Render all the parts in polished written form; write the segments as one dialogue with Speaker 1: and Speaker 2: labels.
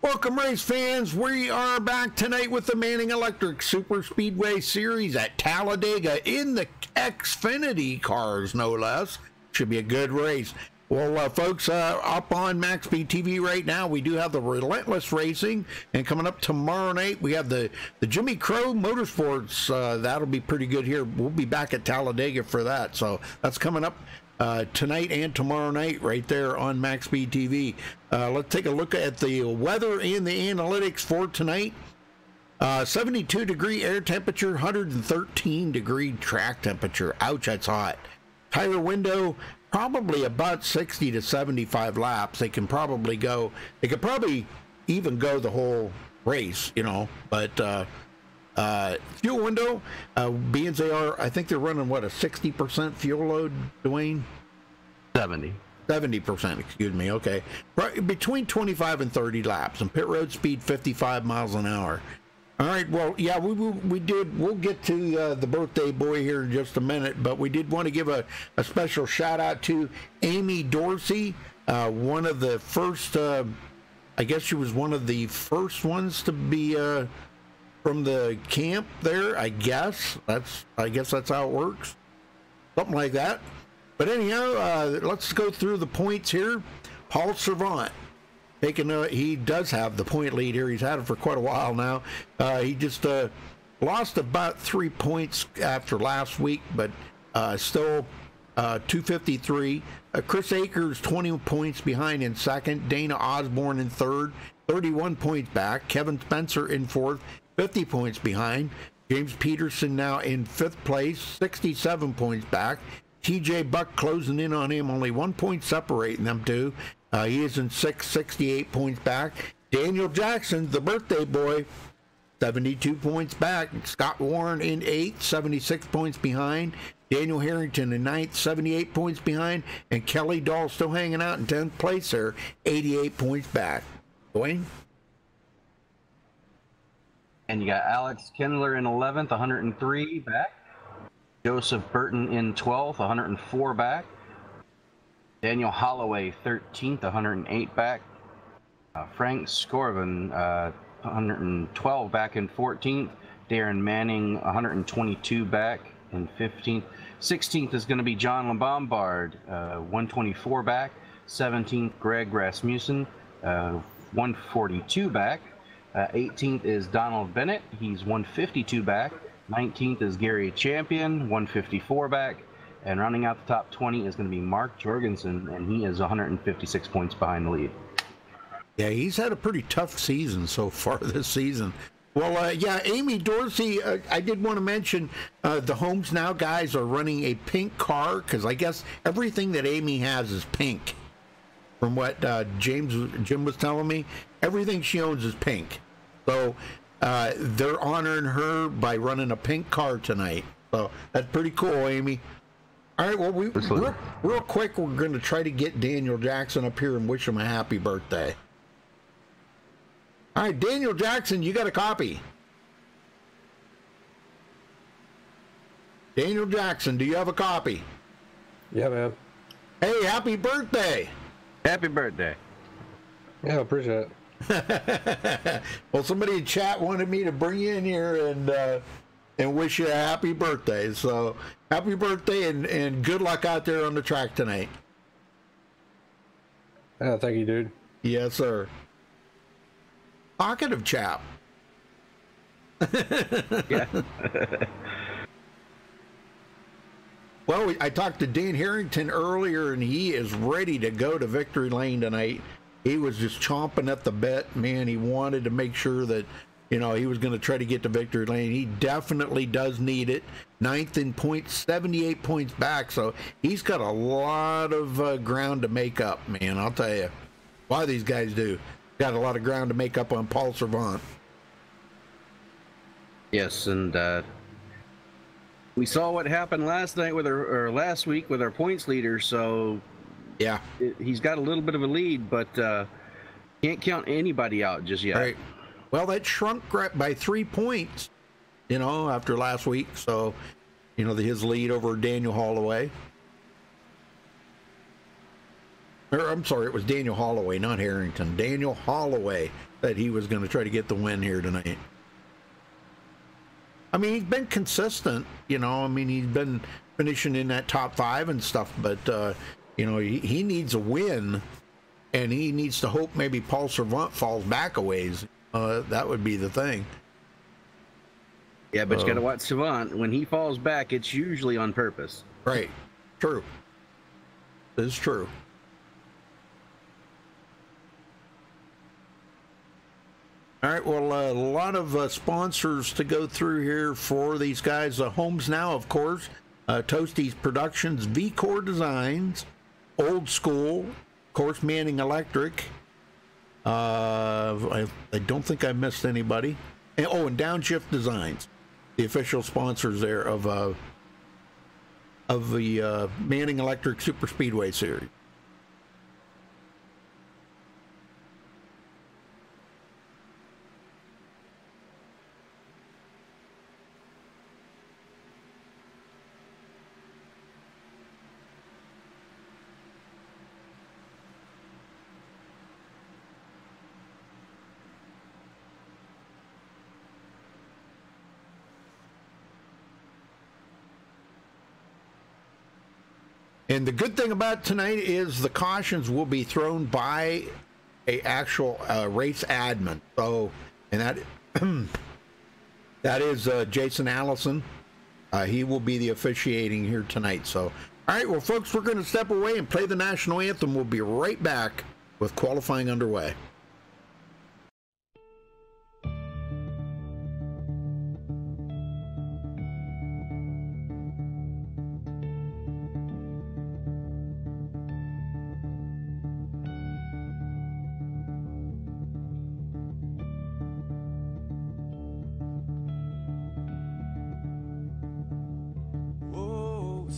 Speaker 1: Welcome, race fans. We are back tonight with the Manning Electric Super Speedway Series at Talladega in the Xfinity cars, no less. Should be a good race. Well, folks, up on MaxSpeedTV right now, we do have the Relentless Racing, and coming up tomorrow night, we have the Jimmy Crow Motorsports. That'll be pretty good here. We'll be back at Talladega for that, so that's coming up tonight and tomorrow night right there on MaxSpeedTV. Let's take a look at the weather and the analytics for tonight. 72 degree air temperature, 113 degree track temperature. Ouch, that's hot. Tire window, probably about 60 to 75 laps. They could probably even go the whole race, you know, but fuel window, being as they are, I think they're running, what, a 60% fuel load, Dwayne? 70%, excuse me, okay. Right, between 25 and 30 laps, and pit road speed 55 miles an hour. All right, well, yeah, we'll get to the birthday boy here in just a minute, but we did want to give a special shout out to Amy Dorsey, one of the first, I guess she was one of the first ones to be from the camp there, I guess that's how it works, something like that. But anyhow, let's go through the points here. Paul Servant he does have the point lead here. He's had it for quite a while now. He just lost about 3 points after last week, but still 253. Chris Akers 20 points behind in second. Dana Osborne in third, 31 points back. Kevin Spencer in fourth, 50 points behind. James Peterson now in fifth place, 67 points back. TJ Buck closing in on him, only 1 point separating them two. He is in sixth, 68 points back. Daniel Jackson, the birthday boy, 72 points back. Scott Warren in eighth, 76 points behind. Daniel Harrington in ninth, 78 points behind. And Kelly Dahl still hanging out in 10th place there, 88 points back. Dwayne?
Speaker 2: And you got Alex Kindler in 11th, 103 back. Joseph Burton in 12th, 104 back. Daniel Holloway, 13th, 108 back. Frank Scorvin, 112 back in 14th. Darren Manning, 122 back in 15th. 16th is going to be John Lombard, 124 back. 17th, Greg Rasmussen, 142 back. 18th is Donald Bennett. He's 152 back. 19th is Gary Champion, 154 back. And rounding out the top 20 is going to be Mark Jorgensen, and he is 156 points behind the lead.
Speaker 1: Yeah, he's had a pretty tough season so far this season. Well, yeah, Amy Dorsey, I did want to mention the Homes Now guys are running a pink car, because I guess everything that Amy has is pink. From what Jim was telling me, everything she owns is pink. So they're honoring her by running a pink car tonight. So that's pretty cool, Amy. All right, well, real quick, we're going to try to get Daniel Jackson up here and wish him a happy birthday. All right, Daniel Jackson, you got a copy. Daniel Jackson, do you have a copy?
Speaker 3: Yeah, man.
Speaker 1: Hey, happy birthday.
Speaker 2: Happy birthday.
Speaker 3: Yeah, appreciate it.
Speaker 1: Well, somebody in chat wanted me to bring you in here and wish you a happy birthday. So happy birthday and good luck out there on the track tonight.
Speaker 3: Yeah, thank you, dude.
Speaker 1: Yes, sir. Talkative chap.
Speaker 2: Yeah.
Speaker 1: Well, I talked to Dan Harrington earlier, and he is ready to go to victory lane tonight. He was just chomping at the bit, man. He wanted to make sure that, you know, he was going to try to get to victory lane. He definitely does need it. Ninth in points, 78 points back. So he's got a lot of ground to make up, man. I'll tell you. A lot of these guys do. Got a lot of ground to make up on Paul Servant.
Speaker 2: Yes, and we saw what happened last night with our, or last week with our points leader. So
Speaker 1: yeah,
Speaker 2: he's got a little bit of a lead, but can't count anybody out just yet.
Speaker 1: Right. Well, that shrunk by 3 points, you know, after last week. So, you know, his lead over Daniel Holloway. Or, I'm sorry, it was Daniel Holloway, not Harrington. Daniel Holloway that he was going to try to get the win here tonight. I mean, he's been consistent, you know. I mean, he's been finishing in that top 5 and stuff, but, you know, he needs a win, and he needs to hope maybe Paul Servant falls back a ways. That would be the thing.
Speaker 2: Yeah, but you got to watch Savant. When he falls back, it's usually on purpose.
Speaker 1: Right. True. It's true. All right, well, a lot of sponsors to go through here for these guys. Homes Now, of course, Toasties Productions, V-Core Designs, Old School, of course, Manning Electric. I don't think I missed anybody. And Downshift Designs, the official sponsors there of the Manning Electric Super Speedway Series. And the good thing about tonight is the cautions will be thrown by a actual race admin. So, and that is Jason Allison. He will be the officiating here tonight. So, all right, well, folks, we're going to step away and play the national anthem. We'll be right back with qualifying underway.
Speaker 4: Oh,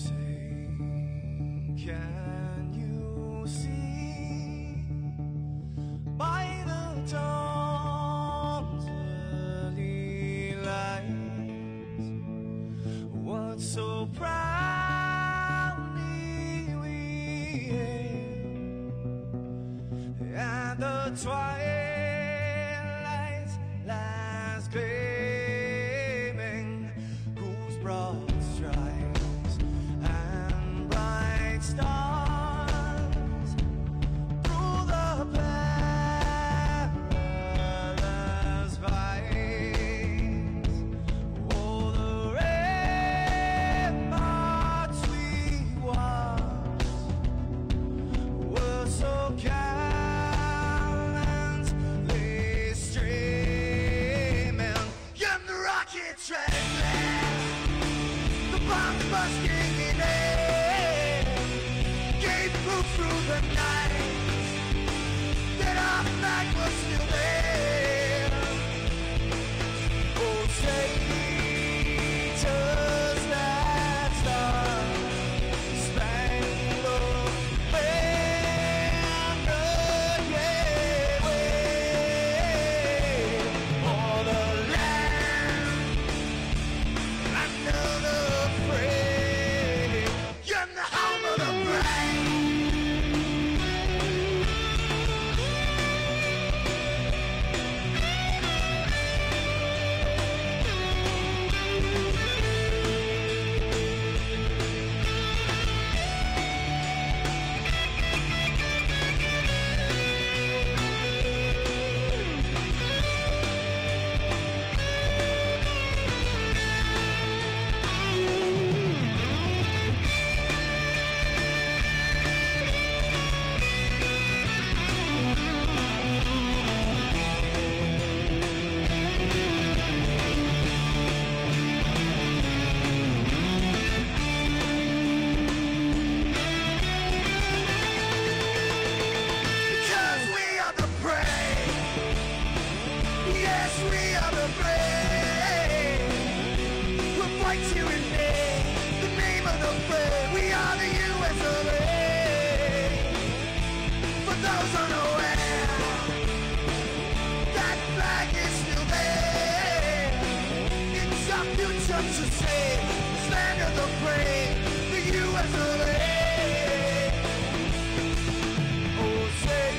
Speaker 4: say,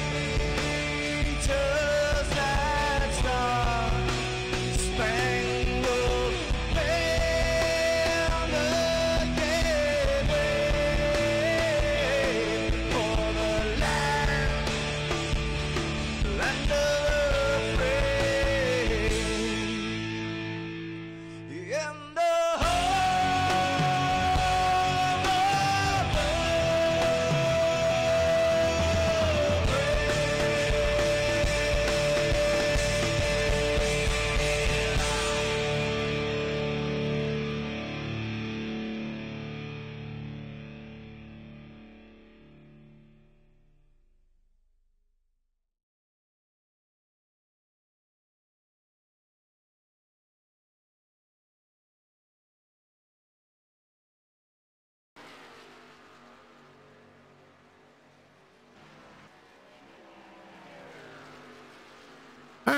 Speaker 4: just that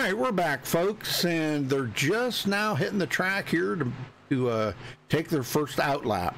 Speaker 1: right, we're back, folks, and they're just now hitting the track here to take their first out lap.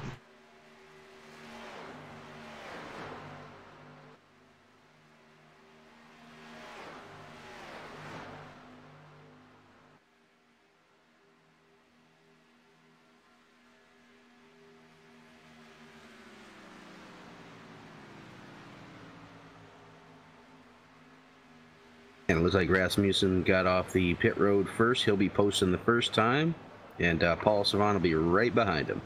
Speaker 2: And it looks like Rasmussen got off the pit road first. He'll be posting the first time, and Paul Savant will be right behind him.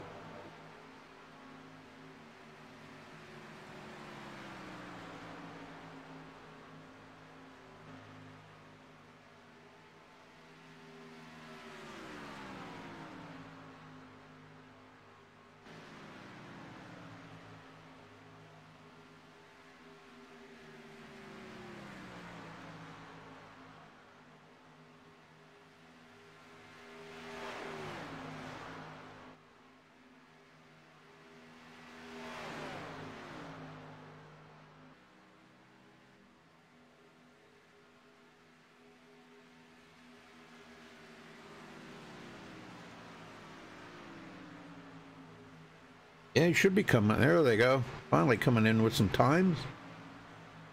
Speaker 1: Yeah, he should be coming. There they go. Finally coming in with some times.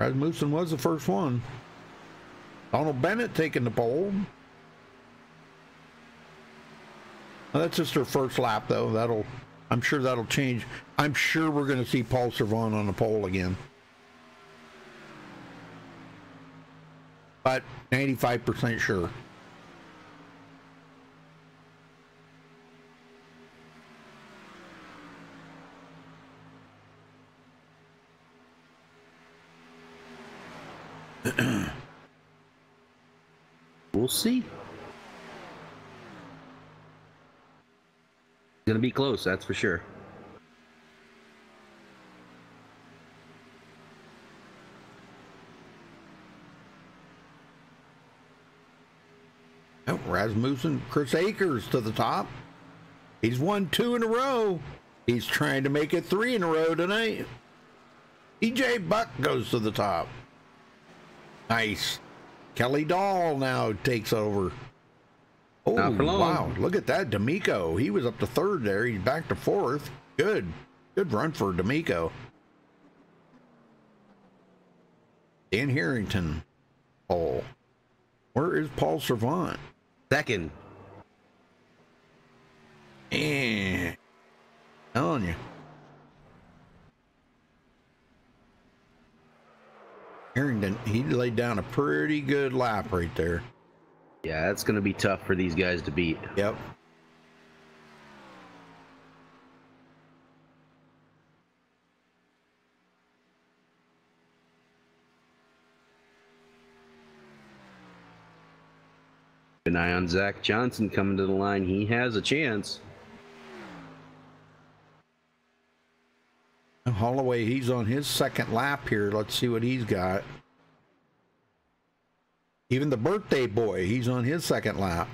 Speaker 1: Rasmussen was the first one. Donald Bennett taking the pole. Well, that's just their first lap, though. I'm sure that'll change. I'm sure we're going to see Paul Servant on the pole again. But 95% sure.
Speaker 2: We'll see. It's gonna be close, that's for sure.
Speaker 1: Oh, Rasmussen, Chris Akers to the top. He's won 2 in a row. He's trying to make it 3 in a row tonight. EJ Buck goes to the top. Nice. Kelly Dahl now takes over. Oh, wow. Look at that. D'Amico. He was up to 3rd there. He's back to 4th. Good. Good run for D'Amico. Dan Harrington. Oh. Where is Paul Servant?
Speaker 2: 2nd.
Speaker 1: Eh. Telling you. Harrington, he laid down a pretty good lap right there.
Speaker 2: Yeah, it's going to be tough for these guys to beat.
Speaker 1: Yep.
Speaker 2: An eye on Zach Johnson coming to the line. He has a chance.
Speaker 1: Holloway, he's on his 2nd lap here. Let's see what he's got. Even the birthday boy, he's on his 2nd lap.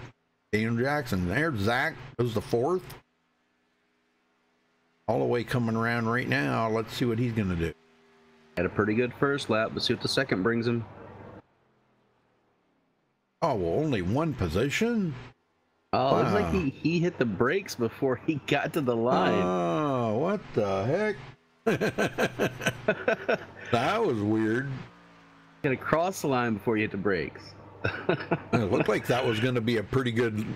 Speaker 1: Daniel Jackson. There's Zach. Goes the 4th. Holloway coming around right now. Let's see what he's going to do.
Speaker 2: Had a pretty good first lap. Let's see what the 2nd brings him.
Speaker 1: Oh, well, only 1 position?
Speaker 2: Oh, wow. Looks like he hit the brakes before he got to the line.
Speaker 1: Oh, what the heck? That was weird.
Speaker 2: Got to cross the line before you hit the brakes.
Speaker 1: It looked like that was going to be a pretty good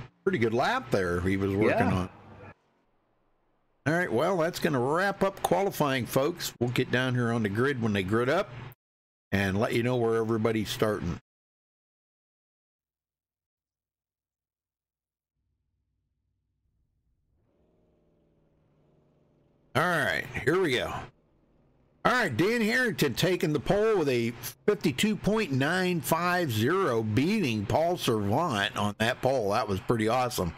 Speaker 1: lap there he was working on. All right, well, that's going to wrap up qualifying, folks. We'll get down here on the grid when they grid up and let you know where everybody's starting. All right, here we go. All right, Dan Harrington taking the pole with a 52.950, beating Paul Servant on that pole. That was pretty awesome.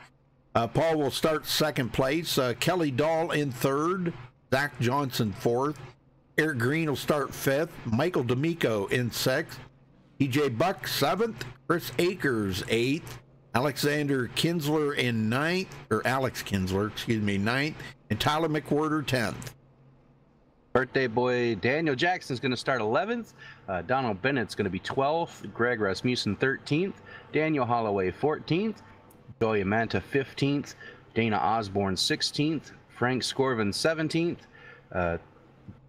Speaker 1: Paul will start 2nd place. Kelly Dahl in 3rd. Zach Johnson 4th. Eric Green will start 5th. Michael D'Amico in 6th. EJ Buck 7th. Chris Akers 8th. Alexander Kinsler in 9th. Or Alex Kinsler, excuse me, 9th. And Tyler McWhorter 10th.
Speaker 2: Birthday boy Daniel Jackson's going to start 11th. Donald Bennett's going to be 12th. Greg Rasmussen 13th. Daniel Holloway 14th. Joey Manta 15th. Dana Osborne 16th. Frank Scorvin 17th.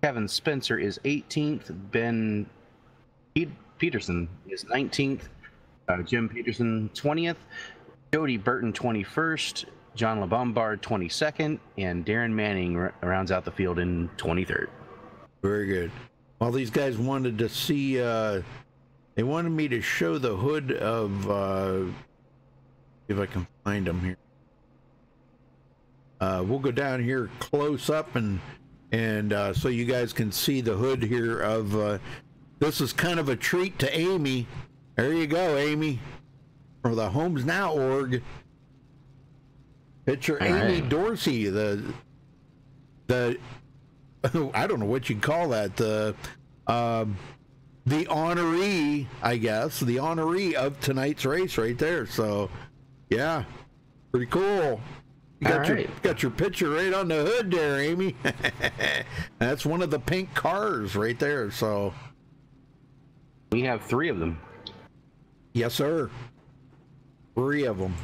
Speaker 2: Kevin Spencer is 18th. Ben Peterson is 19th. Jim Peterson 20th. Jody Burton 21st. John LeBombard 22nd, and Darren Manning rounds out the field in 23rd.
Speaker 1: Very good. Well, these guys wanted to see, they wanted me to show the hood of, if I can find them here. We'll go down here close up and so you guys can see the hood here of, this is kind of a treat to Amy. There you go, Amy, for the Homes Now org. Picture Amy Dorsey, the I don't know what you'd call that, the honoree, I guess, the honoree of tonight's race right there. So, yeah, pretty cool. You got your picture right on the hood there, Amy. That's one of the pink cars right there. So,
Speaker 2: we have 3 of them.
Speaker 1: Yes, sir. 3 of them.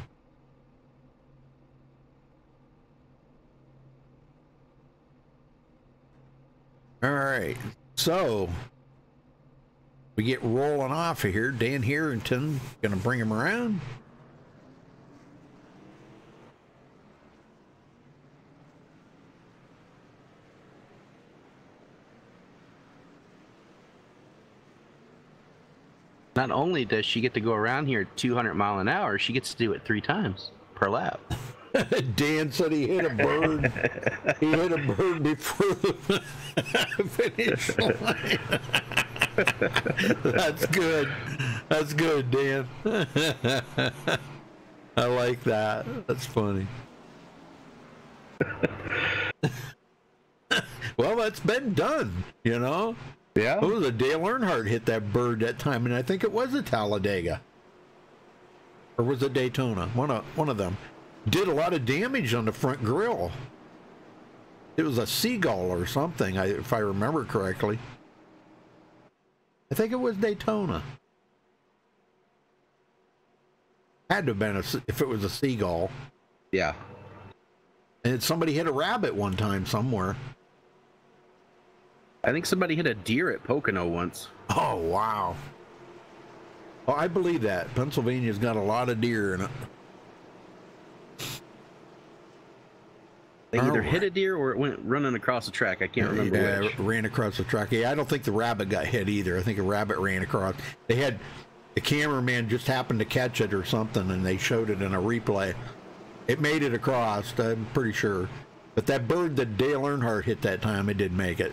Speaker 1: All right, so we get rolling off of here. Dan Harrington gonna bring him around.
Speaker 2: Not only does she get to go around here 200 miles an hour, she gets to do it 3 times per lap.
Speaker 1: Dan said he hit a bird. He hit a bird before the finish line. That's good. That's good, Dan. I like that. That's funny. Well, that's been done, you know?
Speaker 2: Yeah.
Speaker 1: It was a Dale Earnhardt hit that bird that time, and I think it was a Talladega. Or was it Daytona? One of them. Did a lot of damage on the front grille. It was a seagull or something, if I remember correctly. I think it was Daytona. Had to have been if it was a seagull.
Speaker 2: Yeah.
Speaker 1: And somebody hit a rabbit one time somewhere.
Speaker 2: I think somebody hit a deer at Pocono once.
Speaker 1: Oh, wow. Oh, I believe that. Pennsylvania's got a lot of deer in it.
Speaker 2: They either hit a deer or it went running across the track. I can't remember which.
Speaker 1: Ran across the track. Yeah, I don't think the rabbit got hit either. I think a rabbit ran across. They had the cameraman just happened to catch it or something, and they showed it in a replay. It made it across, I'm pretty sure. But that bird that Dale Earnhardt hit that time, it didn't make it.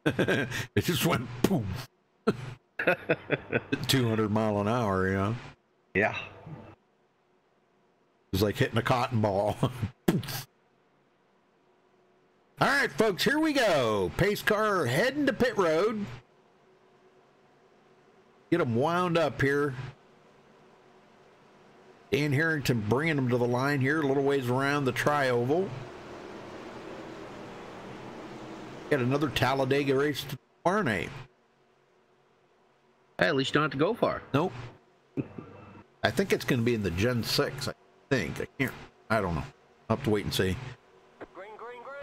Speaker 1: It just went poof. 200 mile an hour, you know?
Speaker 2: Yeah.
Speaker 1: It was like hitting a cotton ball. All right, folks, here we go. Pace car heading to pit road. Get them wound up here. Dan Harrington bringing them to the line here, a little ways around the tri-oval. Got another Talladega race to Barney.
Speaker 2: Hey, at least you don't have to go far.
Speaker 1: Nope. I think it's going to be in the Gen 6, I think. I don't know. I'll have to wait and see.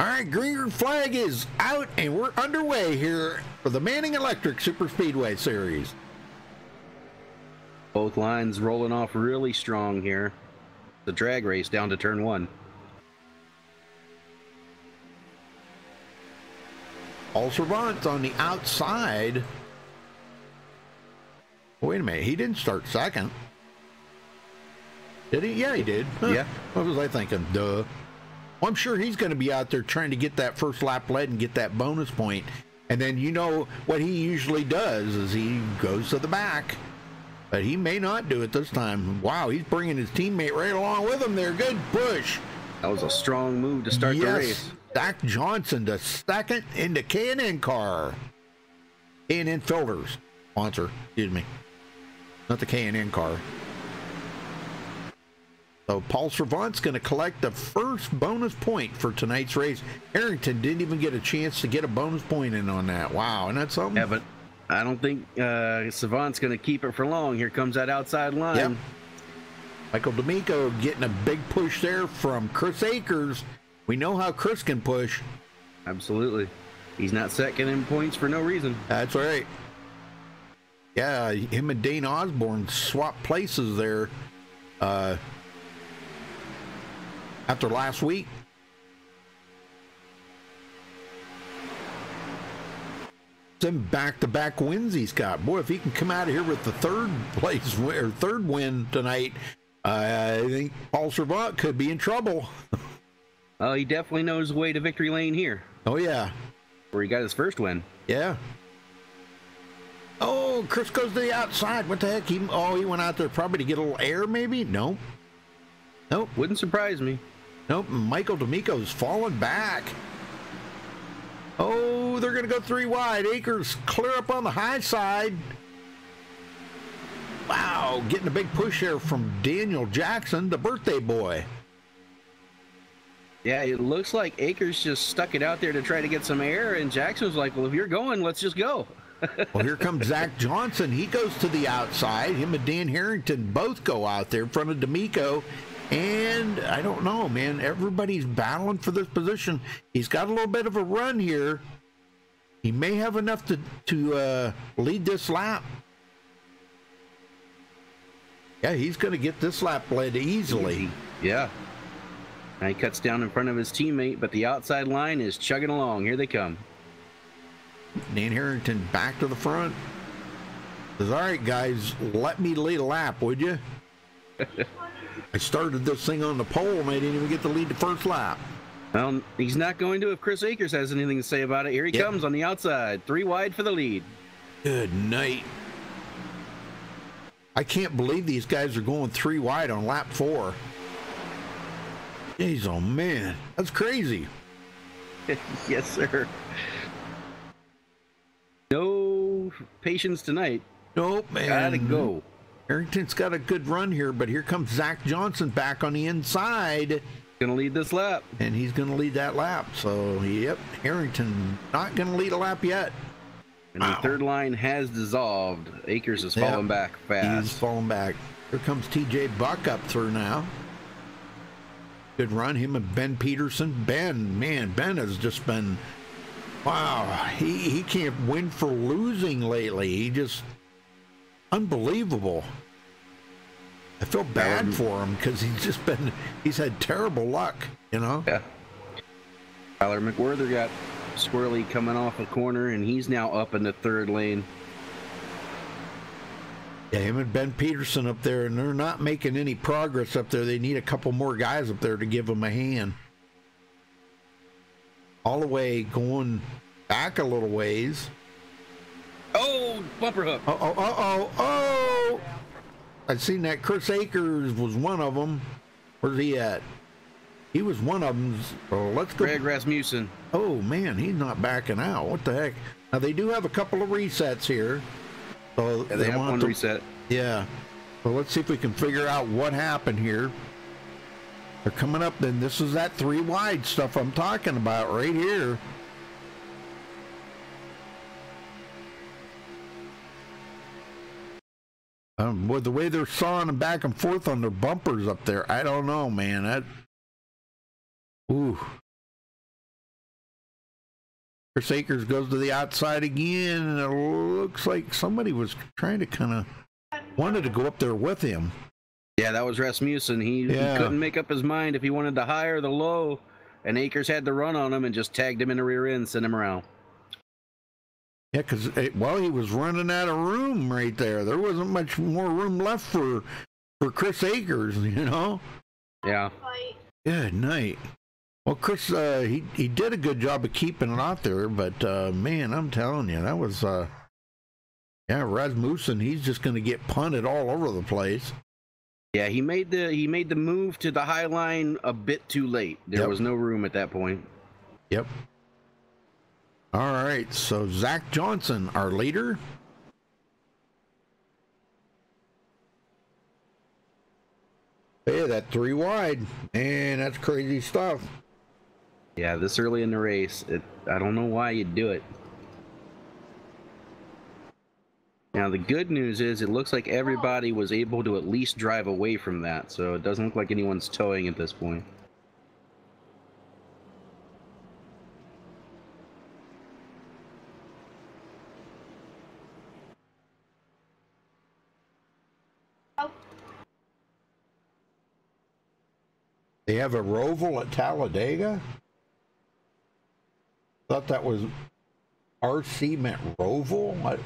Speaker 1: All right, green flag is out, and we're underway here for the Manning Electric Super Speedway Series.
Speaker 2: Both lines rolling off really strong here. The drag race down to turn 1.
Speaker 1: Paul Servant's on the outside. Wait a minute, he didn't start second. Did he? Yeah, he did. Huh.
Speaker 2: Yeah.
Speaker 1: What was I thinking? Duh. Well, I'm sure he's going to be out there trying to get that first lap lead and get that bonus point. And then you know what he usually does is he goes to the back. But he may not do it this time. Wow, he's bringing his teammate right along with him there. Good push.
Speaker 2: That was a strong move to start the race.
Speaker 1: Zach Johnson to second in the K&N car. K&N Filters sponsor, excuse me. Not the K&N car. So Paul Servant's going to collect the first bonus point for tonight's race. Harrington didn't even get a chance to get a bonus point in on that. Wow, and that's something.
Speaker 2: Yeah, but I don't think Savant's going to keep it for long. Here comes that outside line.
Speaker 1: Yep. Michael D'Amico getting a big push there from Chris Akers. We know how Chris can push.
Speaker 2: Absolutely. He's not second in points for no reason.
Speaker 1: That's right. Yeah, him and Dane Osborne swapped places there after last week. Some back-to-back wins he's got. Boy, if he can come out of here with the third win tonight, I think Paul Servant could be in trouble.
Speaker 2: Oh, he definitely knows the way to victory lane here.
Speaker 1: Oh, yeah.
Speaker 2: Where he got his first win.
Speaker 1: Yeah. Oh, Chris goes to the outside. What the heck? He went out there probably to get a little air, maybe? Nope. Nope.
Speaker 2: Wouldn't surprise me.
Speaker 1: Nope. Michael D'Amico's falling back. Oh, they're going to go 3 wide. Akers clear up on the high side. Wow, getting a big push here from Daniel Jackson, the birthday boy.
Speaker 2: Yeah, it looks like Akers just stuck it out there to try to get some air, and Jackson was like, well, if you're going, let's just go.
Speaker 1: Well, here comes Zach Johnson. He goes to the outside. Him and Dan Harrington both go out there in front of D'Amico. And I don't know, man. Everybody's battling for this position. He's got a little bit of a run here. He may have enough to lead this lap. Yeah, he's going to get this lap led easily.
Speaker 2: Yeah. And he cuts down in front of his teammate, but the outside line is chugging along. Here they come.
Speaker 1: Dan Harrington back to the front. Says, all right, guys, let me lead a lap, would you? I started this thing on the pole, and I didn't even get to lead the first lap.
Speaker 2: Well, he's not going to if Chris Akers has anything to say about it. Here he comes on the outside. 3 wide for the lead.
Speaker 1: Good night. I can't believe these guys are going 3 wide on lap 4. Jeez, oh man, that's crazy.
Speaker 2: Yes, sir. No patience tonight.
Speaker 1: Nope, man.
Speaker 2: Gotta go.
Speaker 1: Harrington's got a good run here, but here comes Zach Johnson back on the inside.
Speaker 2: Gonna lead this lap.
Speaker 1: And he's gonna lead that lap. So, yep, Harrington not gonna lead a lap yet.
Speaker 2: And the third line has dissolved. Akers is falling back fast.
Speaker 1: He's falling back. Here comes TJ Buck up through now. Good run. Him and Ben Peterson. Ben has just been, wow, he can't win for losing lately. He just, unbelievable. I feel bad for him because he's had terrible luck, you know?
Speaker 2: Yeah. Tyler McWhirter got squirrely coming off a corner, and he's now up in the third lane.
Speaker 1: Yeah, him and Ben Peterson up there, and they're not making any progress up there. They need a couple more guys up there to give them a hand. All the way going back a little ways.
Speaker 2: Oh, bumper hook.
Speaker 1: Oh. I've seen that. Chris Akers was one of them. Where's he at? He was one of them. So let's go.
Speaker 2: Greg Rasmussen.
Speaker 1: Oh, man, he's not backing out. What the heck? Now, they do have a couple of resets here. So
Speaker 2: yeah, they have one reset.
Speaker 1: Yeah. So let's see if we can figure out what happened here. They're coming up, then this is that 3 wide stuff I'm talking about right here. With the way they're sawing them back and forth on their bumpers up there, I don't know, man. Ooh. Chris Akers goes to the outside again, and it looks like somebody was trying to kind of wanted to go up there with him.
Speaker 2: Yeah, that was Rasmussen. He couldn't make up his mind if he wanted the high or the low, and Akers had to run on him and just tagged him in the rear end, sent him around.
Speaker 1: Yeah, because, he was running out of room right there. There wasn't much more room left for Chris Akers, you know?
Speaker 2: Yeah.
Speaker 1: Good night. Well, Chris, he did a good job of keeping it out there, but, man, I'm telling you, that was, Rasmussen, he's just going to get punted all over the place.
Speaker 2: Yeah, he made the move to the high line a bit too late. There was no room at that point.
Speaker 1: Yep. All right, so Zach Johnson, our leader. Hey, that 3 wide. Man, that's crazy stuff.
Speaker 2: Yeah, this early in the race, I don't know why you'd do it. Now, the good news is it looks like everybody was able to at least drive away from that, so it doesn't look like anyone's towing at this point.
Speaker 1: They have a Roval at Talladega? Thought that was RC meant Roval?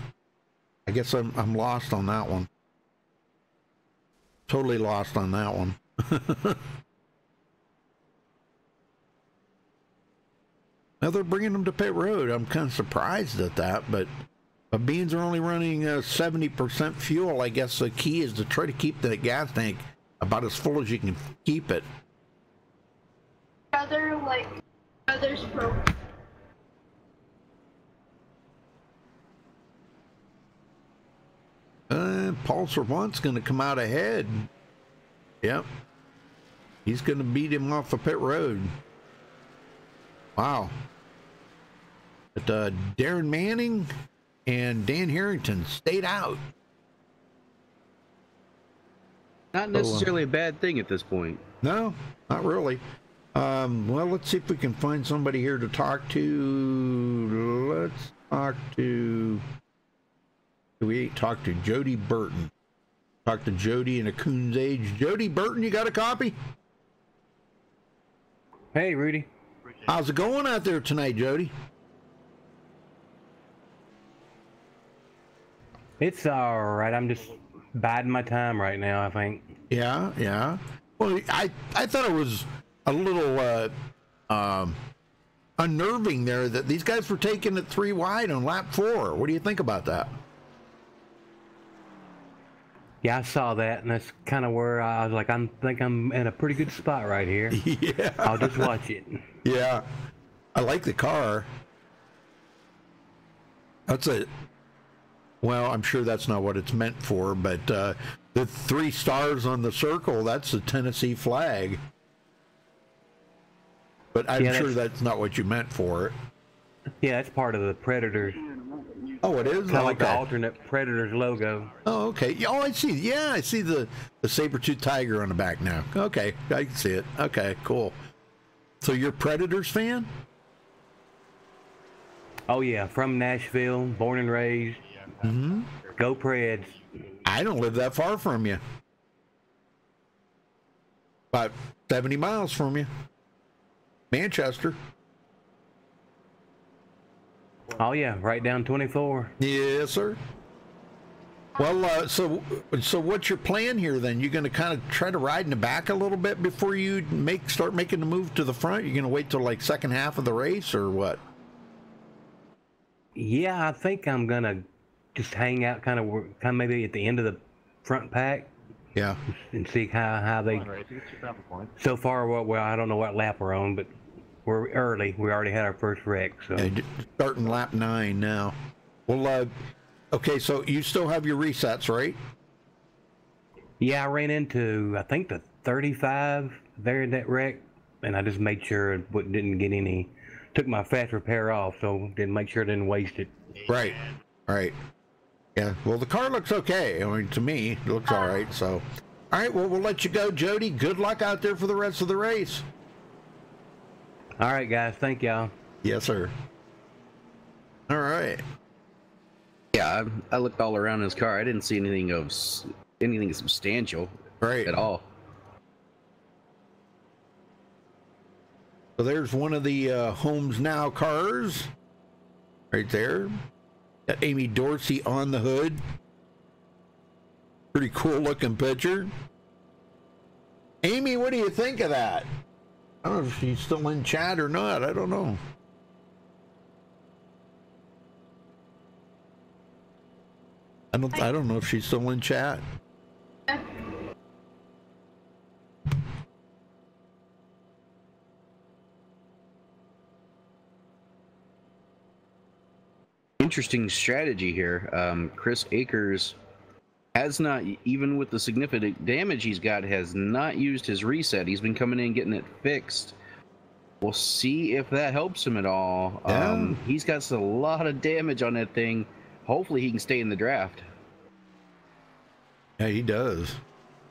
Speaker 1: I guess I'm lost on that one. Totally lost on that one. Now they're bringing them to pit road. I'm kind of surprised at that, but beans are only running 70% fuel. I guess the key is to try to keep the gas tank about as full as you can keep it.
Speaker 4: Others pro.
Speaker 1: Paul Servant's going to come out ahead. Yep. He's going to beat him off the pit road. Wow. But Darren Manning and Dan Harrington stayed out.
Speaker 2: Not necessarily a bad thing at this point.
Speaker 1: No, not really. Well, let's see if we can find somebody here to talk to. Let's talk to... We talked to Jody Burton. Talked to Jody in a coon's age. Jody Burton, you got a copy?
Speaker 5: Hey, Rudy.
Speaker 1: How's it going out there tonight, Jody?
Speaker 5: It's all right. I'm just biding my time right now, I think.
Speaker 1: Yeah, yeah. Well, I thought it was a little unnerving there that these guys were taking it 3 wide on lap 4. What do you think about that?
Speaker 5: Yeah, I saw that, and that's kind of where I was like, I think I'm in a pretty good spot right here.
Speaker 1: Yeah.
Speaker 5: I'll just watch it.
Speaker 1: Yeah. I like the car. That's it. Well, I'm sure that's not what it's meant for, but the 3 stars on the circle, that's the Tennessee flag. But I'm sure that's not what you meant for it.
Speaker 5: Yeah, that's part of the Predators.
Speaker 1: Oh, it is?
Speaker 5: Kind of like the alternate Predators logo.
Speaker 1: Oh, okay. Oh, I see. Yeah, I see the saber-toothed tiger on the back now. Okay, I can see it. Okay, cool. So you're a Predators fan?
Speaker 5: Oh, yeah, from Nashville, born and raised.
Speaker 1: Mm-hmm.
Speaker 5: Go Preds.
Speaker 1: I don't live that far from you. About 70 miles from you. Manchester.
Speaker 5: Oh, yeah, right down 24.
Speaker 1: Yes, sir. Well, so what's your plan here then? You're going to kind of try to ride in the back a little bit before you start making the move to the front? You're going to wait till like second half of the race or what?
Speaker 5: Yeah, I think I'm going to just hang out kind of maybe at the end of the front pack.
Speaker 1: Yeah.
Speaker 5: And see how they... So far, well, I don't know what lap we're on, but we're early. We already had our first wreck, so...
Speaker 1: Yeah, starting lap 9 now. Well, okay, so you still have your resets, right?
Speaker 5: Yeah, I ran into, I think, the 35 there in that wreck, and I just made sure it didn't get any... Took my fast repair off, so didn't make sure I didn't waste it.
Speaker 1: Right, right. Yeah, well, the car looks okay. I mean, to me, it looks all right, so... All right, well, we'll let you go, Jody. Good luck out there for the rest of the race.
Speaker 5: All right, guys. Thank y'all.
Speaker 1: Yes, sir. All right.
Speaker 2: Yeah, I looked all around his car. I didn't see anything substantial,
Speaker 1: right,
Speaker 2: at all.
Speaker 1: So there's one of the Homes Now cars, right there. Got Amy Dorsey on the hood. Pretty cool looking picture. Amy, what do you think of that? I don't know if she's still in chat or not. I don't know. I don't know if she's still in chat.
Speaker 2: Interesting strategy here. Chris Akers Has not, even with the significant damage he's got, has not used his reset. He's been coming in getting it fixed. We'll see if that helps him at all.
Speaker 1: Yeah.
Speaker 2: He's got a lot of damage on that thing. Hopefully he can stay in the draft.
Speaker 1: Yeah, he does.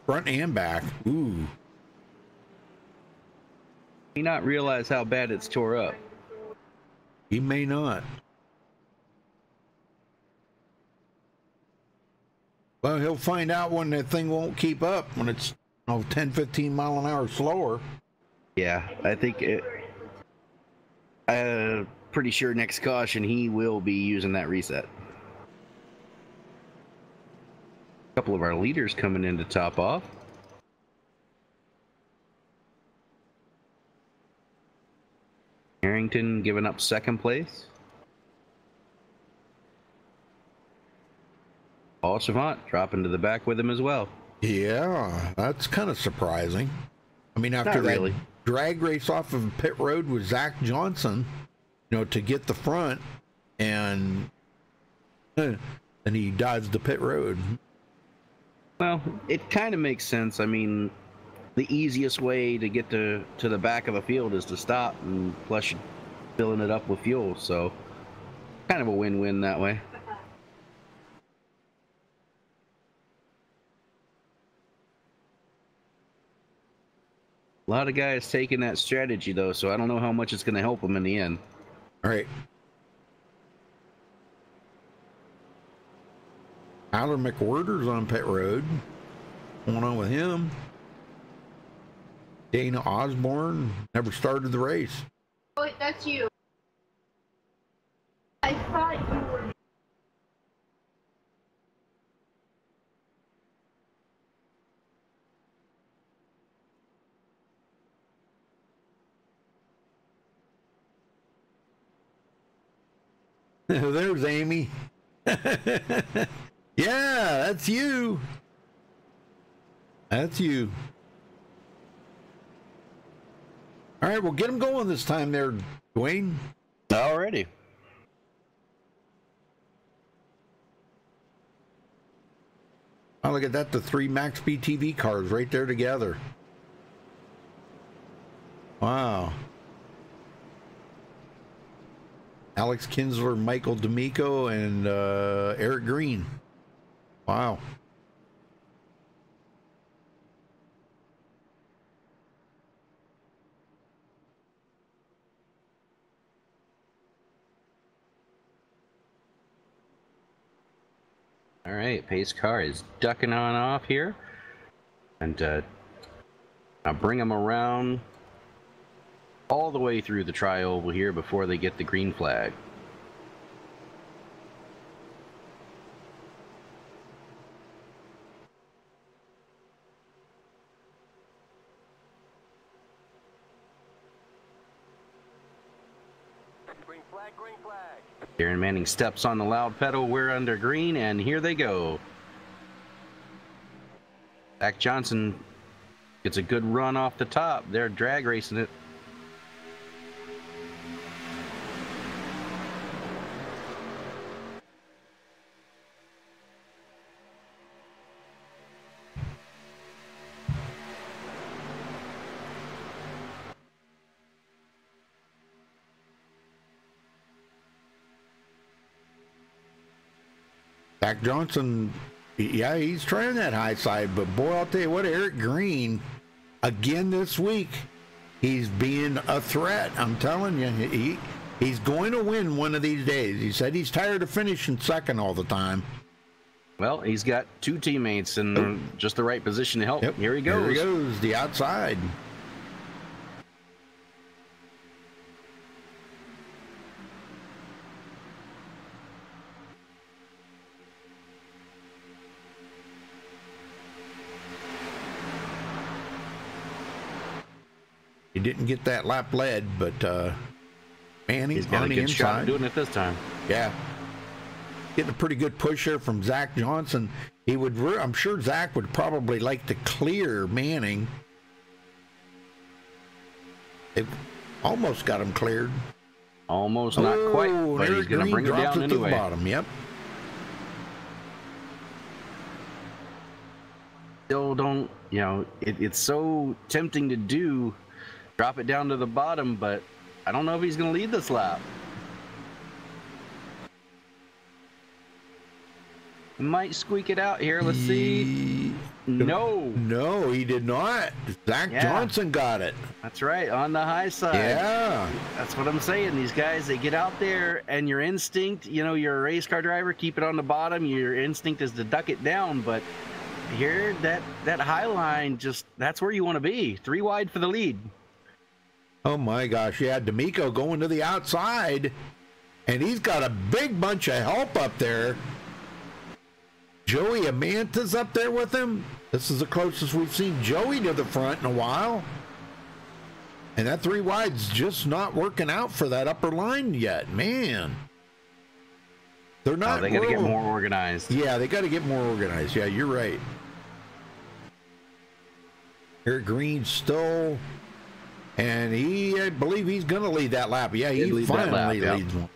Speaker 1: Front and back. Ooh.
Speaker 2: He not realize how bad it's tore up.
Speaker 1: He may not. Well, he'll find out when that thing won't keep up, when it's 10, 15 mile an hour slower.
Speaker 2: Yeah, I think pretty sure next caution he will be using that reset. A couple of our leaders coming in to top off. Harrington giving up second place. Paul Chavant dropping to the back with him as well.
Speaker 1: Yeah, that's kind of surprising. I mean, after
Speaker 2: Not really.
Speaker 1: that drag race off of pit road with Zach Johnson, to get the front, and then he dodged the pit road.
Speaker 2: Well, it kind of makes sense. I mean, the easiest way to get to the back of the field is to stop, and plus you're filling it up with fuel, so kind of a win-win that way. A lot of guys taking that strategy, though, so I don't know how much it's going to help them in the end.
Speaker 1: All right. Tyler McWhirter's on pit road. What's going on with him? Dana Osborne never started the race.
Speaker 4: Wait, that's you. I thought you were.
Speaker 1: There's Amy. Yeah, that's you. That's you. All right, well, get him going this time there, Dwayne.
Speaker 2: Alrighty.
Speaker 1: Oh, look at that, the 3 MaxSpeedTV cars right there together. Wow. Alex Kinsler, Michael D'Amico, and Eric Green. Wow.
Speaker 2: All right, pace car is ducking on off here. And I'll bring them around all the way through the tri-oval here before they get the green flag.
Speaker 6: Green flag, green flag.
Speaker 2: Darren Manning steps on the loud pedal. We're under green, and here they go. Zach Johnson gets a good run off the top. They're drag racing it.
Speaker 1: Zach Johnson, yeah, he's trying that high side, but boy, I'll tell you what, Eric Green, again this week, he's being a threat. I'm telling you, he's going to win one of these days. He said he's tired of finishing second all the time.
Speaker 2: Well, he's got two teammates in just the right position to help.
Speaker 1: Yep.
Speaker 2: Here he goes.
Speaker 1: Here he goes, the outside. He didn't get that lap led, but Manning
Speaker 2: He's got
Speaker 1: on
Speaker 2: a
Speaker 1: the
Speaker 2: good shot
Speaker 1: inside.
Speaker 2: at doing it this time.
Speaker 1: Yeah. Getting a pretty good push here from Zach Johnson. He would, I'm sure Zach would probably like to clear Manning. They almost got him cleared.
Speaker 2: Almost, not quite, but he's going to bring it down
Speaker 1: to the
Speaker 2: anyway.
Speaker 1: bottom. Yep.
Speaker 2: still don't, you know, it's so tempting to do, drop it down to the bottom, but I don't know if he's going to lead this lap. He might squeak it out here. Let's see. No,
Speaker 1: he did not. Zach Johnson got it.
Speaker 2: That's right, on the high side.
Speaker 1: Yeah,
Speaker 2: that's what I'm saying. These guys, they get out there, and your instinct, you know, you're a race car driver, keep it on the bottom. Your instinct is to duck it down, but here, that high line, just that's where you want to be. 3 wide for the lead.
Speaker 1: Oh my gosh, yeah, D'Amico going to the outside, and he's got a big bunch of help up there. Joey Amanta's up there with him. This is the closest we've seen Joey to the front in a while. And that 3 wide's just not working out for that upper line yet, man. They're not.
Speaker 2: They got to get more organized.
Speaker 1: Yeah, they got to get more organized. Yeah, you're right. Eric Green still, and I believe he's going to lead that lap. Yeah, he finally leads one.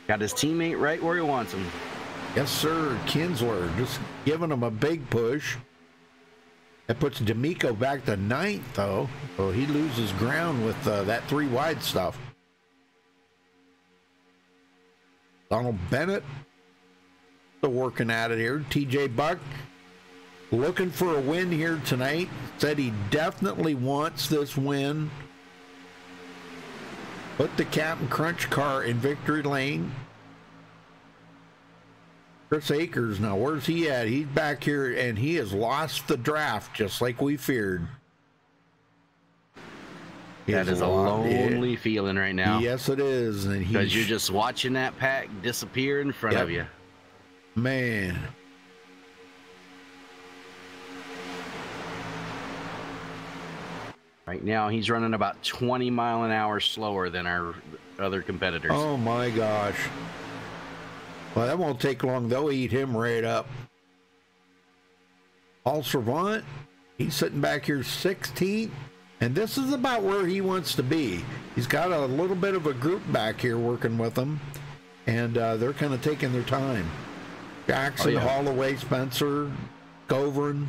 Speaker 2: Got his teammate right where he wants him.
Speaker 1: Yes, sir. Kinsler just giving him a big push. That puts D'Amico back to 9th, though. So he loses ground with that 3 wide stuff. Donald Bennett still working at it here. TJ Buck looking for a win here tonight. Said he definitely wants this win. Put the Captain Crunch car in victory lane. Chris Akers, now where's he at? He's back here, and he has lost the draft just like we feared.
Speaker 2: That is a lonely feeling right now.
Speaker 1: Yes, it is. And
Speaker 2: because you're just watching that pack disappear in front of you.
Speaker 1: Man.
Speaker 2: Right now, he's running about 20 mile an hour slower than our other competitors.
Speaker 1: Oh, my gosh. Well, that won't take long. They'll eat him right up. Paul Servant, he's sitting back here 16th. And this is about where he wants to be. He's got a little bit of a group back here working with him. And they're kind of taking their time. Jackson, Holloway, Spencer, Govern.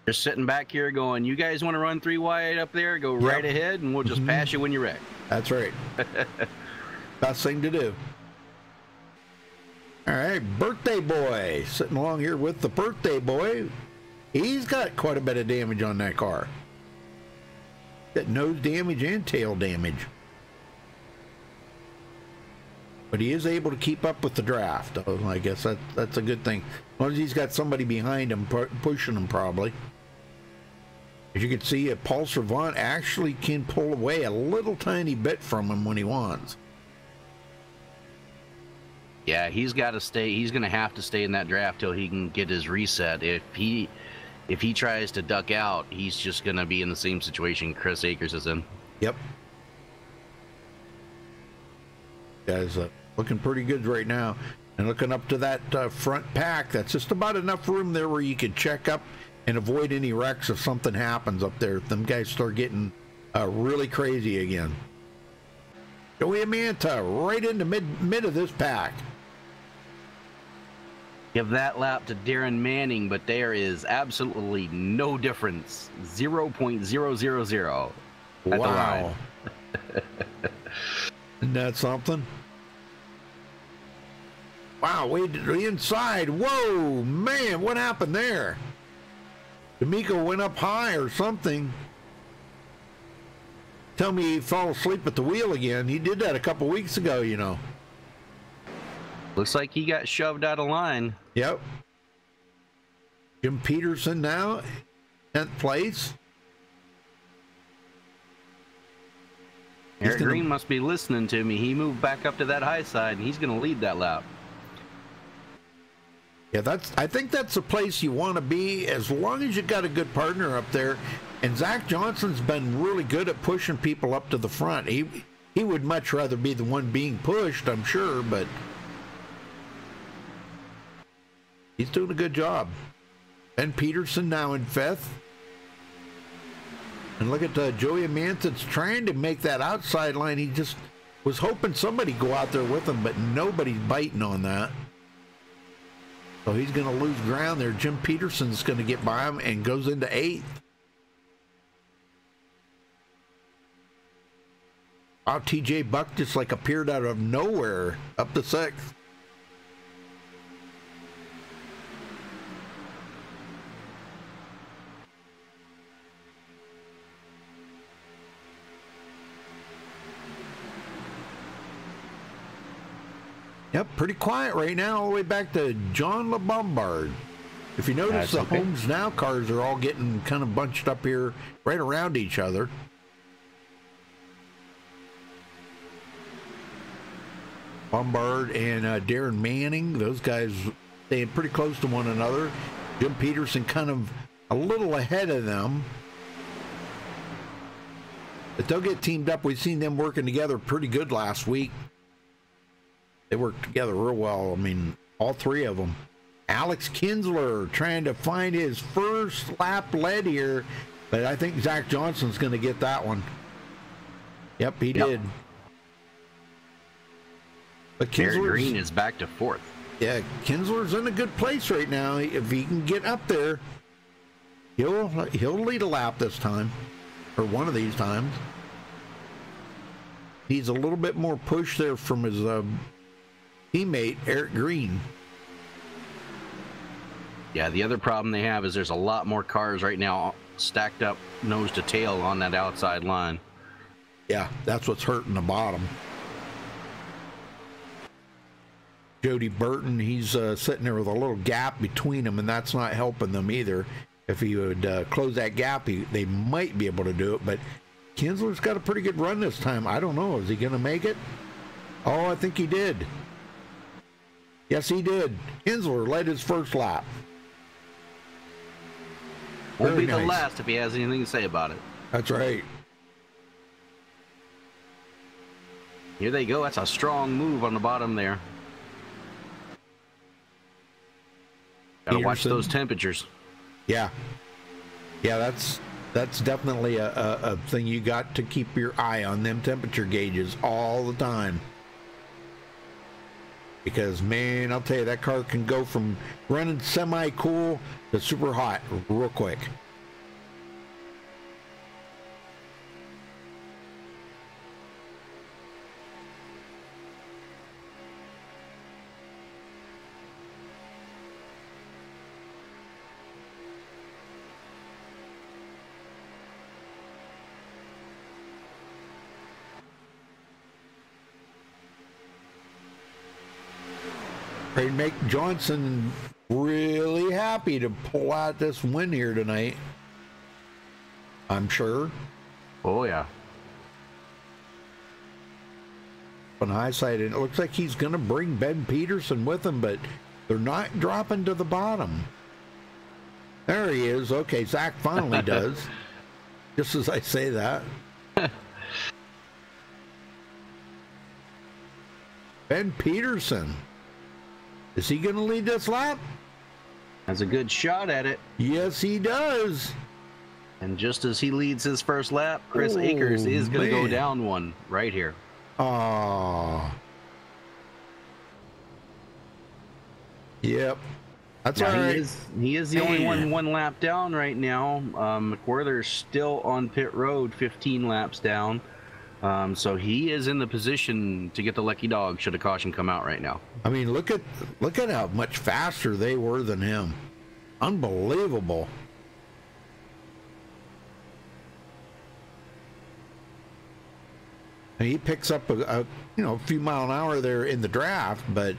Speaker 2: Just sitting back here going, you guys want to run 3 wide up there? Go right ahead, and we'll just pass you when you're wrecked.
Speaker 1: That's right. Best thing to do. All right, birthday boy sitting along here with the birthday boy. He's got quite a bit of damage on that car. Got nose damage and tail damage. But he is able to keep up with the draft. I guess that's a good thing. As long as he's got somebody behind him pushing him, probably. As you can see, Paul Servant actually can pull away a little tiny bit from him when he wants.
Speaker 2: Yeah, he's got to stay. He's going to have to stay in that draft till he can get his reset. If he tries to duck out, he's just going to be in the same situation Chris Akers is in.
Speaker 1: Yep. Guys, looking pretty good right now. And looking up to that front pack, that's just about enough room there where you can check up and avoid any wrecks if something happens up there. If them guys start getting really crazy again. Joey Manta right in the mid of this pack.
Speaker 2: Give that lap to Darren Manning, but there is absolutely no difference. 0.000 at the line.
Speaker 1: Isn't that something? Wow, way to the inside. Whoa, man, what happened there? D'Amico went up high or something. Tell me he fell asleep at the wheel again. He did that a couple weeks ago, you know.
Speaker 2: Looks like he got shoved out of line.
Speaker 1: Yep. Jim Peterson now, 10th place.
Speaker 2: Eric Green must be listening to me. He moved back up to that high side, and he's going to lead that lap.
Speaker 1: Yeah, I think that's the place you want to be as long as you got a good partner up there. And Zach Johnson's been really good at pushing people up to the front. He would much rather be the one being pushed, I'm sure, but he's doing a good job. Ben Peterson now in 5th. And look at Joey Amanta's trying to make that outside line. He just was hoping somebody go out there with him, but nobody's biting on that. So he's going to lose ground there. Jim Peterson's going to get by him and goes into 8th. Wow, TJ Buck just like appeared out of nowhere up to 6th. Yep, pretty quiet right now, all the way back to John LeBombard. If you notice, the Homes Now cars are all getting kind of bunched up here right around each other. Bombard and Darren Manning, those guys staying pretty close to one another. Jim Peterson kind of a little ahead of them. But they'll get teamed up. We've seen them working together pretty good last week. They worked together real well. I mean, all 3 of them. Alex Kinsler trying to find his first lap lead here, but I think Zach Johnson's going to get that one. Yep, he did. But
Speaker 2: Garrett Green is back to 4th.
Speaker 1: Yeah, Kinsler's in a good place right now. If he can get up there, he'll lead a lap this time, or one of these times. He's a little bit more push there from his teammate Eric Green.
Speaker 2: Yeah, the other problem they have is there's a lot more cars right now stacked up nose to tail on that outside line.
Speaker 1: Yeah, that's what's hurting the bottom. Jody Burton, he's sitting there with a little gap between them, and that's not helping them either. If he would close that gap, they might be able to do it, but Kinsler's got a pretty good run this time. I don't know. Is he going to make it? Oh, I think he did. Yes, he did. Kinsler led his first lap.
Speaker 2: Won't be the last if he has anything to say about it.
Speaker 1: That's right.
Speaker 2: Here they go. That's a strong move on the bottom there. Gotta watch those temperatures.
Speaker 1: Yeah. Yeah, that's definitely a thing you got to keep your eye on, them temperature gauges all the time. Because, man, I'll tell you, that car can go from running semi-cool to super hot real quick. They'd make Johnson really happy to pull out this win here tonight, I'm sure.
Speaker 2: Oh, yeah.
Speaker 1: On hindsight, it looks like he's going to bring Ben Peterson with him, but they're not dropping to the bottom. There he is. Okay, Zach finally does. Just as I say that. Ben Peterson. Is he going to lead this lap?
Speaker 2: Has a good shot at it.
Speaker 1: Yes, he does.
Speaker 2: And just as he leads his first lap, Chris Akers is going to go down one right here.
Speaker 1: Oh. Yep. That's all right.
Speaker 2: He is the only one lap down right now. McWhirter's still on pit road, 15 laps down. So he is in the position to get the lucky dog should a caution come out right now.
Speaker 1: I mean, look at how much faster they were than him. Unbelievable. And he picks up a few mile an hour there in the draft, but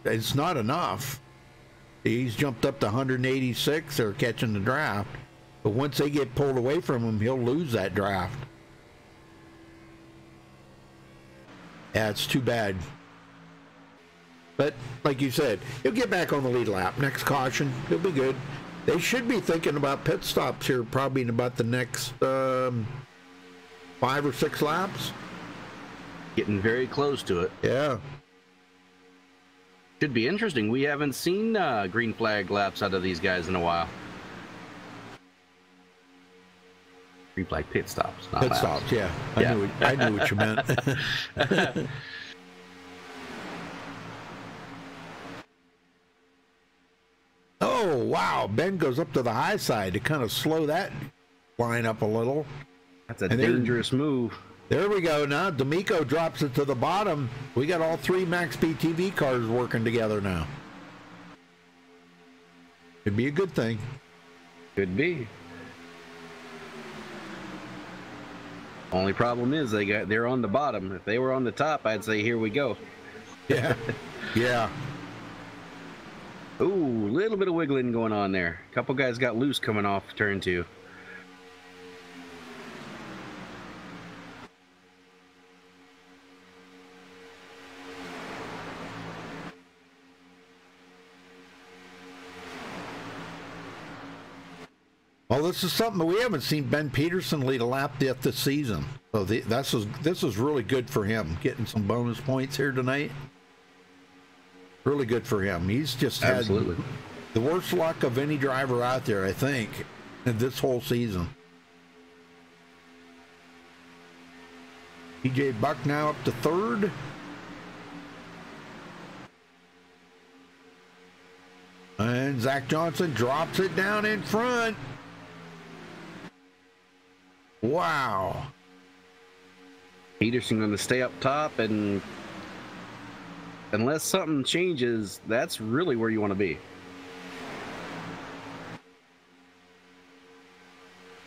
Speaker 1: it's not enough. He's jumped up to 186 or catching the draft, but once they get pulled away from him, he'll lose that draft. Yeah, it's too bad. But like you said, he'll get back on the lead lap. Next caution, he'll be good. They should be thinking about pit stops here probably in about the next 5 or 6 laps.
Speaker 2: Getting very close to it.
Speaker 1: Yeah.
Speaker 2: Should be interesting. We haven't seen green flag laps out of these guys in a while. Green flag pit stops. Not
Speaker 1: Pit
Speaker 2: laps.
Speaker 1: stops, yeah. I knew what you meant. wow. Ben goes up to the high side to kind of slow that line up a little.
Speaker 2: That's a dangerous move.
Speaker 1: There we go. Now D'Amico drops it to the bottom. We got all 3 MaxSpeedTV cars working together now. It'd be a good thing.
Speaker 2: Could be. Only problem is they're on the bottom. If they were on the top, I'd say here we go.
Speaker 1: Yeah. Yeah.
Speaker 2: Ooh, a little bit of wiggling going on there. A couple guys got loose coming off turn 2.
Speaker 1: Well, this is something that we haven't seen Ben Peterson lead a lap yet this season. So this is really good for him, getting some bonus points here tonight. Really good for him. He's just had the worst luck of any driver out there, I think, in this whole season. TJ Buck now up to 3rd. And Zach Johnson drops it down in front. Wow.
Speaker 2: Peterson going to stay up top, and unless something changes, that's really where you want to be.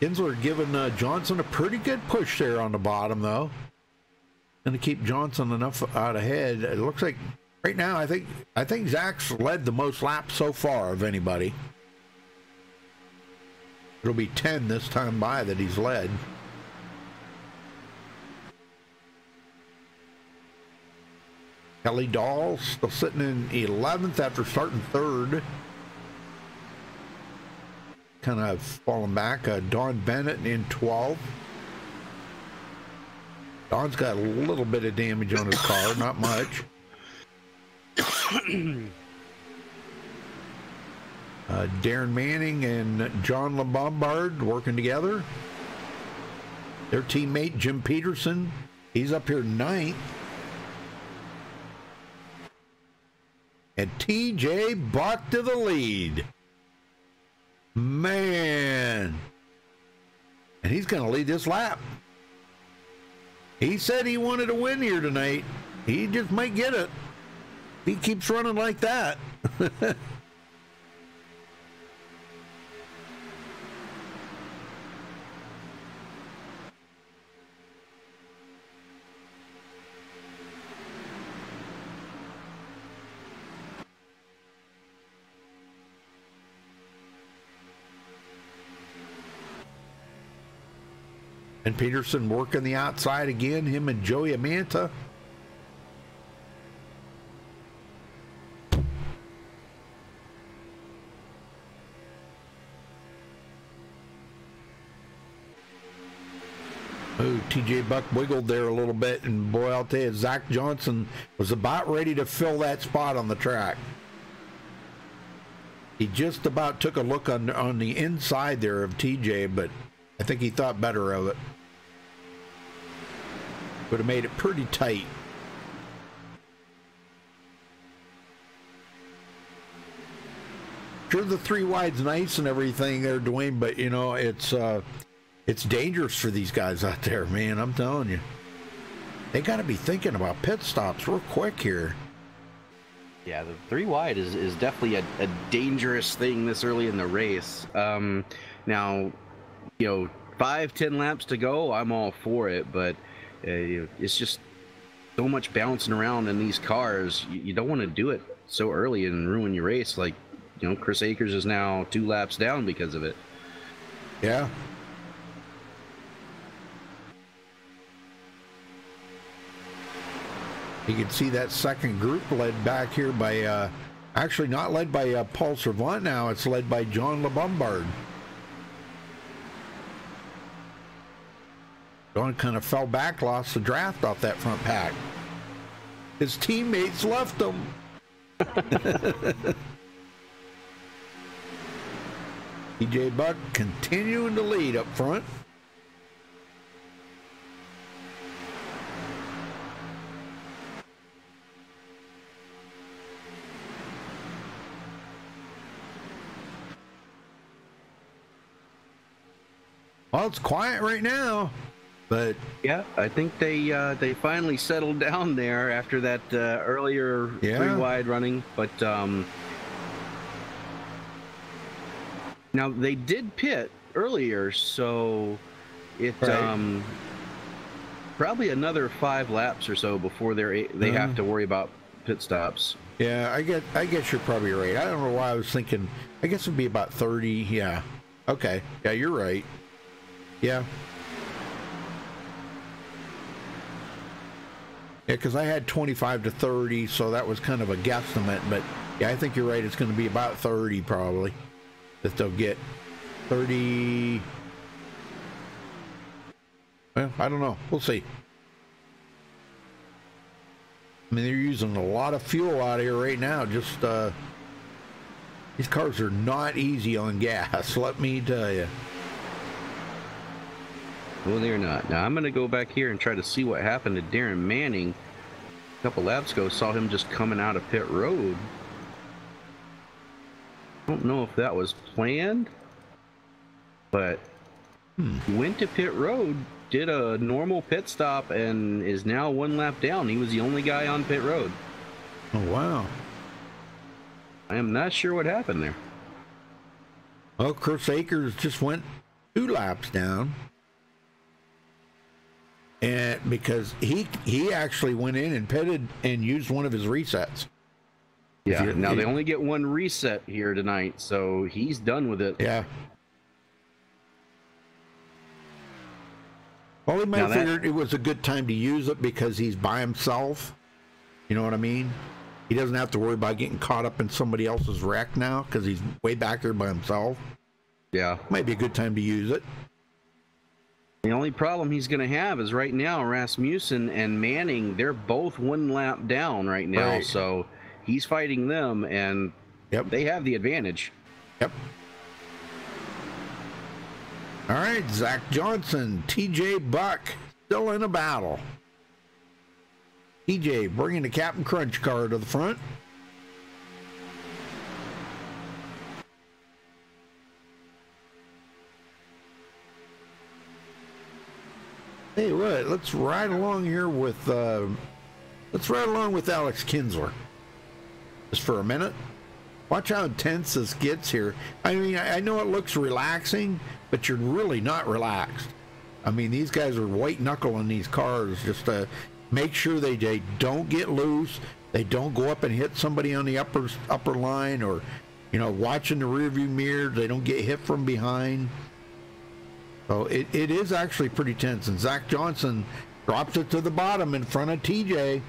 Speaker 1: Kinsler giving Johnson a pretty good push there on the bottom, though. Going to keep Johnson enough out ahead. It looks like right now, I think Zach's led the most laps so far of anybody. It'll be 10 this time by that he's led. Kelly Dahl still sitting in 11th after starting 3rd. Kind of falling back. Don Bennett in 12th. Don's got a little bit of damage on his car, not much. Darren Manning and John LeBombard working together. Their teammate Jim Peterson, he's up here 9th. And TJ Buck to the lead. Man. And he's going to lead this lap. He said he wanted to win here tonight. He just might get it. He keeps running like that. And Peterson working the outside again, him and Joey Amanta. Oh, TJ Buck wiggled there a little bit, and boy, I'll tell you, Zach Johnson was about ready to fill that spot on the track. He just about took a look on the inside there of TJ, but I think he thought better of it. Would have made it pretty tight. Sure, the 3 wide's nice and everything there, Dwayne, but you know, it's dangerous for these guys out there, man. I'm telling you. They got to be thinking about pit stops real quick here.
Speaker 2: Yeah, the 3 wide is definitely a dangerous thing this early in the race. Now, you know, 5-10 laps to go, I'm all for it, but it's just so much bouncing around in these cars. You don't want to do it so early and ruin your race. Like, you know, Chris Akers is now 2 laps down because of it.
Speaker 1: Yeah. You can see that second group led back here by, actually not led by Paul Servant now. It's led by John LeBombard. John kind of fell back, lost the draft off that front pack. His teammates left him. TJ Buck continuing to lead up front. Well, it's quiet right now, but
Speaker 2: Yeah, I think they finally settled down there after that earlier three wide running. But now they did pit earlier, so it probably another 5 laps or so before they have to worry about pit stops.
Speaker 1: Yeah, I guess you're probably right. I don't know why I was thinking. I guess it'd be about 30. Yeah. Okay. Yeah, you're right. Yeah. Yeah, because I had 25 to 30, so that was kind of a guesstimate. But yeah, I think you're right. It's going to be about 30 probably that they'll get. 30. Well, I don't know. We'll see. I mean, they're using a lot of fuel out here right now. Just these cars are not easy on gas, let me tell you.
Speaker 2: Well, they're not. Now, I'm going to go back here and try to see what happened to Darren Manning. A couple laps ago, saw him just coming out of pit road. I don't know if that was planned, but he went to pit road, did a normal pit stop, and is now 1 lap down. He was the only guy on pit road.
Speaker 1: Oh, wow.
Speaker 2: I am not sure what happened there.
Speaker 1: Well, Chris Akers just went 2 laps down. And because he actually went in and pitted and used one of his resets.
Speaker 2: Yeah, now they only get 1 reset here tonight, so he's done with it.
Speaker 1: Yeah. Well, he might have figured it was a good time to use it because he's by himself. You know what I mean? He doesn't have to worry about getting caught up in somebody else's wreck now because he's way back there by himself.
Speaker 2: Yeah.
Speaker 1: Might be a good time to use it.
Speaker 2: The only problem he's going to have is right now Rasmussen and Manning, they're both 1 lap down right now. Right. So he's fighting them, and they have the advantage.
Speaker 1: Yep. All right, Zach Johnson, TJ Buck, still in a battle. TJ bringing the Captain Crunch car to the front. Hey, what? Let's ride along here with Alex Kinsler just for a minute. Watch how intense this gets here. I mean, I know it looks relaxing, but you're really not relaxed. I mean, these guys are white knuckling these cars just to make sure they don't get loose. They don't go up and hit somebody on the upper line, or, you know, watching the rearview mirror. They don't get hit from behind. So it is actually pretty tense. And Zach Johnson drops it to the bottom in front of TJ.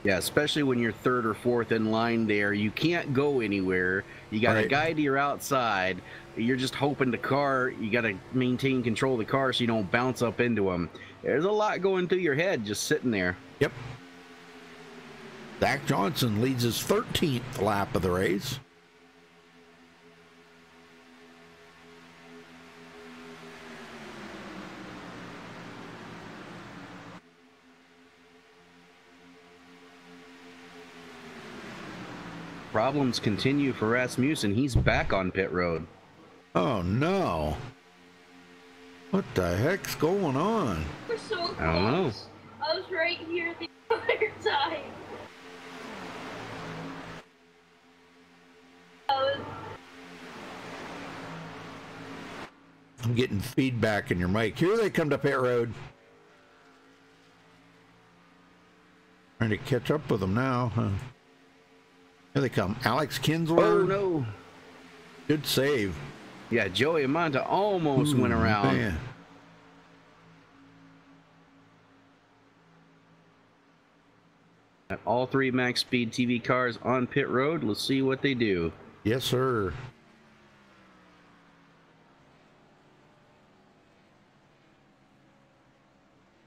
Speaker 2: Yeah, especially when you're 3rd or 4th in line there. You can't go anywhere. You got a guy to your outside. You're just hoping the car, you got to maintain control of the car so you don't bounce up into him. There's a lot going through your head just sitting there.
Speaker 1: Yep. Zach Johnson leads his 13th lap of the race.
Speaker 2: Problems continue for Rasmussen. He's back on pit road.
Speaker 1: Oh no. What the heck's going on?
Speaker 4: We're so close.
Speaker 2: I don't know.
Speaker 4: I was right here the entire time.
Speaker 1: I'm getting feedback in your mic. Here they come to pit road. Trying to catch up with them now, huh? Here they come. Alex Kinsler.
Speaker 2: Oh, no.
Speaker 1: Good save.
Speaker 2: Yeah, Joey Amanta almost went around.
Speaker 1: Man.
Speaker 2: All 3 MaxSpeedTV cars on pit road. Let's see what they do.
Speaker 1: Yes, sir.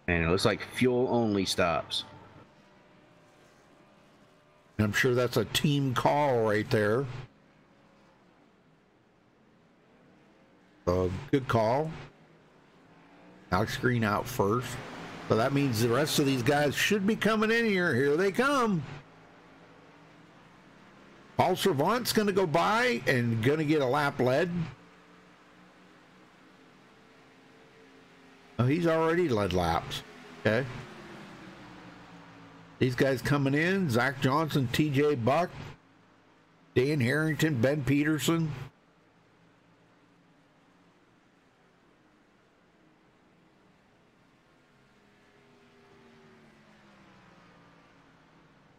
Speaker 2: And it looks like fuel-only stops.
Speaker 1: I'm sure that's a team call right there. So, good call. Alex Green out first. So that means the rest of these guys should be coming in here. Here they come. Paul Servant's going to go by and going to get a lap led. Oh, he's already led laps. Okay. These guys coming in, Zach Johnson, TJ Buck, Dan Harrington, Ben Peterson.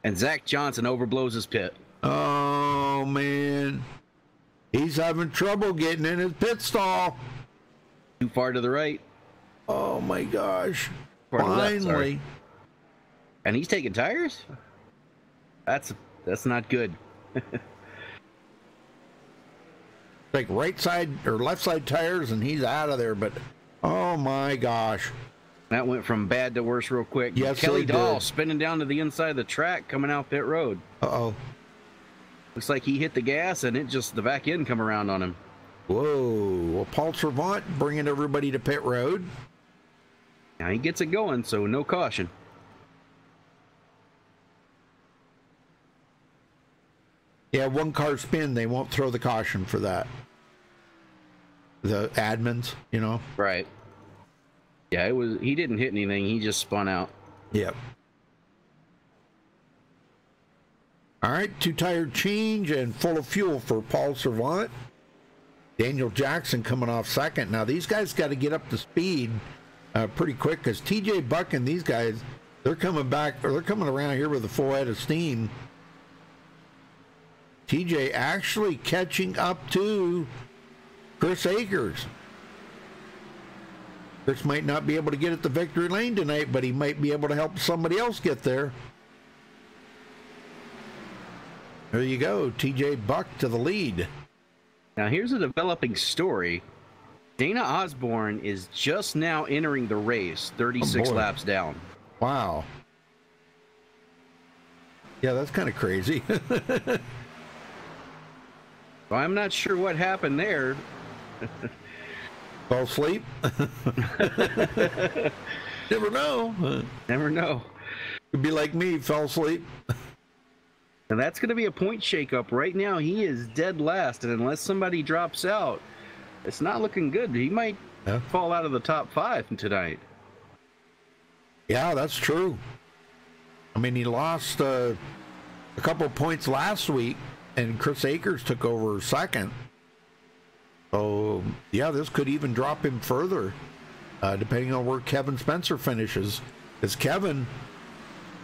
Speaker 2: And Zach Johnson overblows his pit.
Speaker 1: Oh, man. He's having trouble getting in his pit stall.
Speaker 2: Too far to the right.
Speaker 1: Oh, my gosh.
Speaker 2: Far to the left,
Speaker 1: Finally.
Speaker 2: sorry. And he's taking tires? That's not good.
Speaker 1: Like right side or left side tires, and he's out of there. But, oh, my gosh.
Speaker 2: That went from bad to worse real quick.
Speaker 1: Yes,
Speaker 2: Kelly
Speaker 1: it
Speaker 2: Dahl
Speaker 1: did.
Speaker 2: spinning down to the inside of the track coming out pit road.
Speaker 1: Uh-oh.
Speaker 2: Looks like he hit the gas and the back end come around on him.
Speaker 1: Whoa. Well, Paul Servant bringing everybody to pit road.
Speaker 2: Now he gets it going, so no caution.
Speaker 1: Yeah, one car spin, they won't throw the caution for that. The admins, you know?
Speaker 2: Right. Yeah, he didn't hit anything, he just spun out.
Speaker 1: Yep. All right, 2-tire change and full of fuel for Paul Servant. Daniel Jackson coming off second. Now, these guys got to get up to speed pretty quick because TJ Buck and these guys, they're coming back, or they're coming around here with a full head of steam. TJ actually catching up to Chris Akers. Chris might not be able to get at the victory lane tonight, but he might be able to help somebody else get there. There you go, TJ Buck to the lead.
Speaker 2: Now here's a developing story. Dana Osborne is just now entering the race, 36 laps down.
Speaker 1: Wow. Yeah, that's kind of crazy.
Speaker 2: Well, I'm not sure what happened there.
Speaker 1: Fall asleep? Never know.
Speaker 2: Never know.
Speaker 1: Could be like me, fell asleep.
Speaker 2: And that's going to be a point shakeup. Right now, he is dead last, and unless somebody drops out, it's not looking good. He might fall out of the top 5 tonight.
Speaker 1: Yeah, that's true. I mean, he lost a couple of points last week, and Chris Akers took over second. So, yeah, this could even drop him further, depending on where Kevin Spencer finishes. Because Kevin...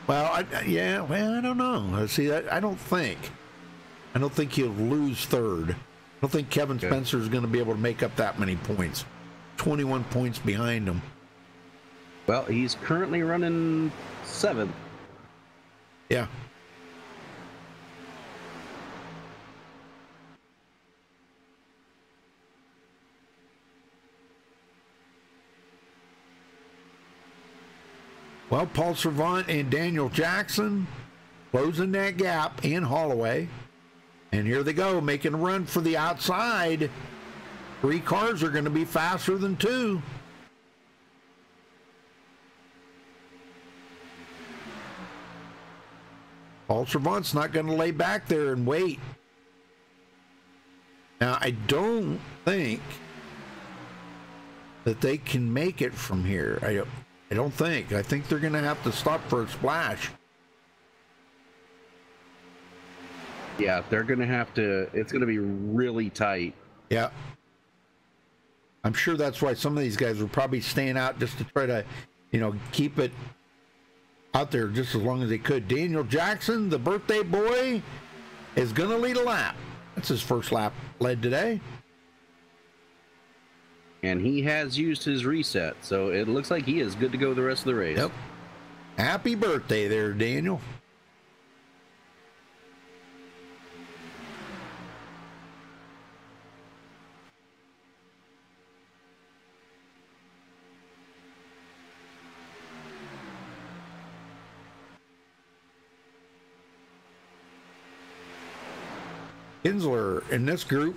Speaker 1: Well, I don't know. See, I don't think he'll lose third. I don't think Kevin Spencer is going to be able to make up that many points. 21 points behind him.
Speaker 2: Well, he's currently running 7th.
Speaker 1: Yeah. Well, Paul Servant and Daniel Jackson closing that gap in Holloway. And here they go, making a run for the outside. 3 cars are going to be faster than 2. Paul Servant's not going to lay back there and wait. Now, I don't think that they can make it from here. I don't think. I think they're going to have to stop for a splash.
Speaker 2: Yeah, they're going to have to. It's going to be really tight.
Speaker 1: Yeah. I'm sure that's why some of these guys were probably staying out just to try to, keep it out there just as long as they could. Daniel Jackson, the birthday boy, is going to lead a lap. That's his first lap led today.
Speaker 2: And he has used his reset, so it looks like he is good to go the rest of the race.
Speaker 1: Yep. Happy birthday there, Daniel. Kinsler in this group,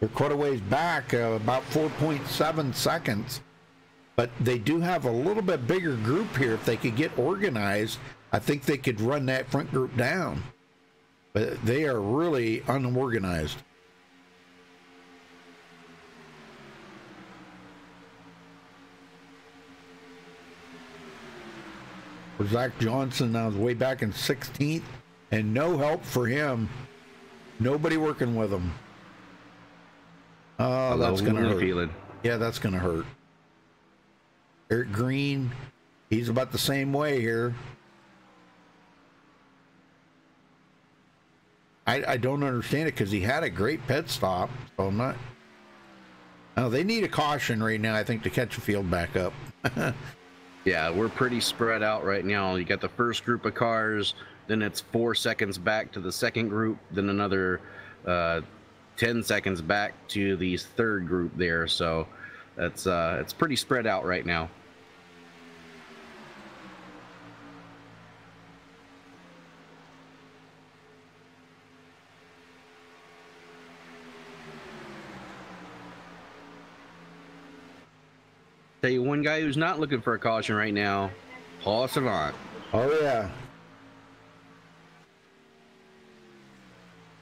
Speaker 1: they're quite a ways back, about 4.7 seconds. But they do have a little bit bigger group here. If they could get organized, I think they could run that front group down. But they are really unorganized. Zach Johnson now is way back in 16th, and no help for him. Nobody working with him. Oh, that's going to hurt. Yeah, that's going to hurt. Eric Green, he's about the same way here. I don't understand it because he had a great pit stop. So I'm not. Oh, they need a caution right now, I think, to catch the field back up.
Speaker 2: Yeah, we're pretty spread out right now. You got the first group of cars, then it's 4 seconds back to the second group, then another 10 seconds back to the third group there. So that's it's pretty spread out right now. Tell you one guy who's not looking for a caution right now, Paul Savant.
Speaker 1: Oh, yeah.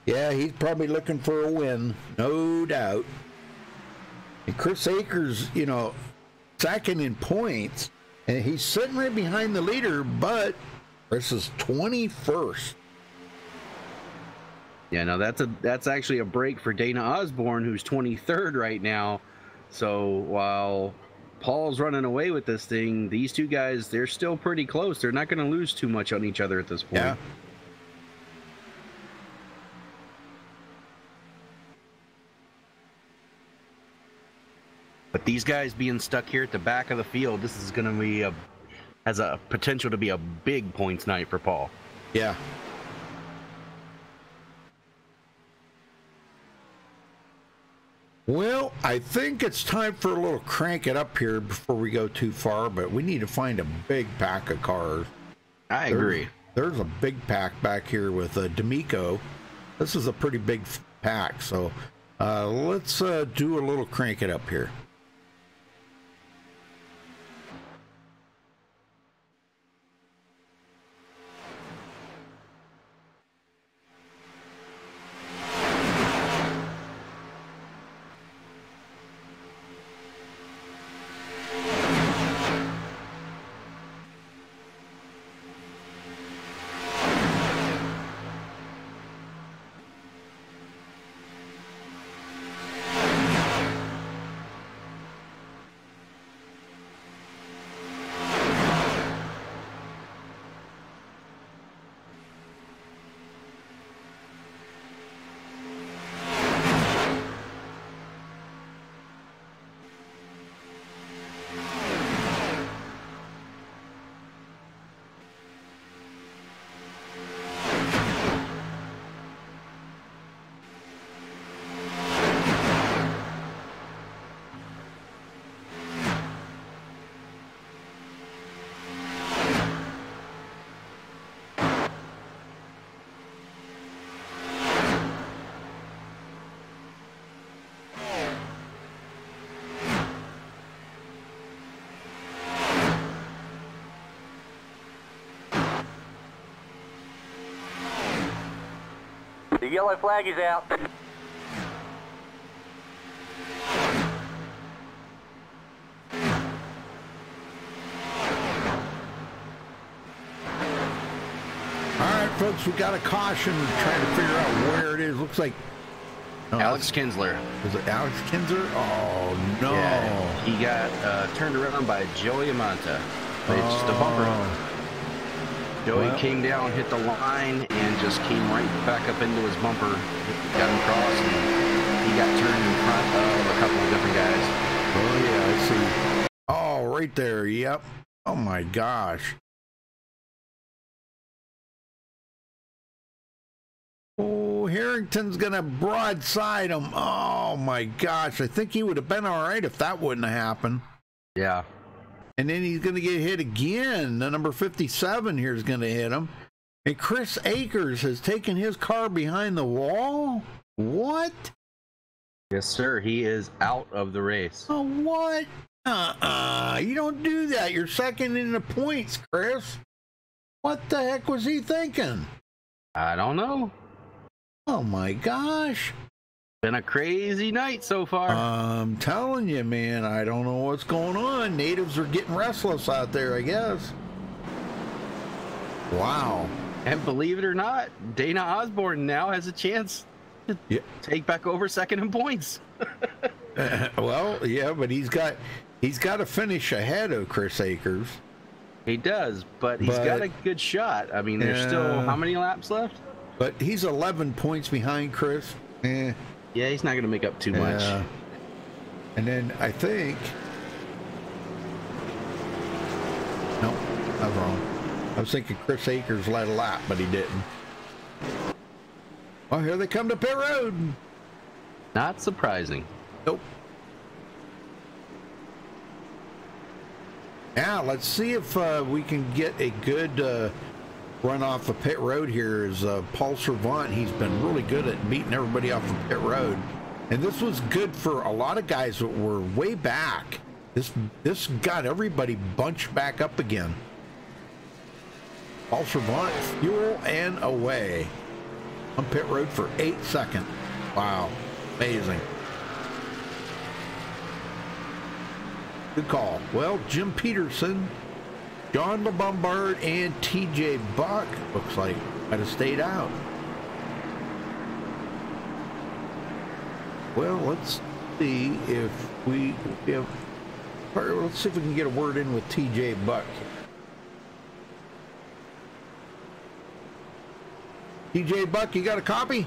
Speaker 1: Yeah, he's probably looking for a win, no doubt. And Chris Akers, you know, second in points, and he's sitting right behind the leader, but Chris is 21st.
Speaker 2: Yeah, no, that's actually a break for Dana Osborne, who's 23rd right now. So while Paul's running away with this thing, these two guys, they're still pretty close. They're not going to lose too much on each other at this point.
Speaker 1: Yeah.
Speaker 2: But these guys being stuck here at the back of the field, this is going to be has a potential to be a big points night for Paul.
Speaker 1: Yeah. Well, I think it's time for a little crank it up here before we go too far, but we need to find a big pack of cars.
Speaker 2: I agree.
Speaker 1: There's a big pack back here with D'Amico. This is a pretty big pack, so let's do a little crank it up here.
Speaker 6: The yellow flag is out.
Speaker 1: All right, folks, we got a caution trying to figure out where it is. Looks like
Speaker 2: Alex Kinsler.
Speaker 1: Is it Alex Kinsler? Oh, no.
Speaker 2: Yeah, he got turned around by Joey Amanta. It's just a bumper. Joey came down, hit the line, and just came right back up into his bumper. Got him across, and he got turned in front of a couple of different guys.
Speaker 1: Oh, yeah, I see. Oh, right there. Yep. Oh, my gosh. Oh, Harrington's going to broadside him. Oh, my gosh. I think he would have been all right if that wouldn't have happened.
Speaker 2: Yeah.
Speaker 1: And then he's going to get hit again. The number 57 here is going to hit him. And Chris Akers has taken his car behind the wall? What?
Speaker 2: Yes, sir. He is out of the race.
Speaker 1: Oh, what? You don't do that. You're second in the points, Chris. What the heck was he thinking?
Speaker 2: I don't know.
Speaker 1: Oh, my gosh.
Speaker 2: Been a crazy night so far.
Speaker 1: I'm telling you, man, I don't know what's going on. Natives are getting restless out there, I guess. Wow.
Speaker 2: And believe it or not, Dana Osborne now has a chance to take back over second in points.
Speaker 1: Well, yeah, but he's got to finish ahead of Chris Akers.
Speaker 2: He does, but he's got a good shot. I mean, there's still how many laps left?
Speaker 1: But he's 11 points behind Chris.
Speaker 2: Yeah, he's not going to make up too much.
Speaker 1: And then I think... No, I was wrong. I was thinking Chris Akers led a lap, but he didn't. Well, here they come to pit road.
Speaker 2: Not surprising.
Speaker 1: Nope. Now, let's see if we can get a good run off of pit road here. Is Paul Servant. He's been really good at beating everybody off of pit road. And this was good for a lot of guys that were way back. This got everybody bunched back up again. Paul Servant, fuel and away. On pit road for 8 seconds. Wow. Amazing. Good call. Well, Jim Peterson, John LeBombard, and TJ Buck looks like might have stayed out. Well, let's see if we let's see if we can get a word in with TJ Buck. TJ Buck, you got a copy?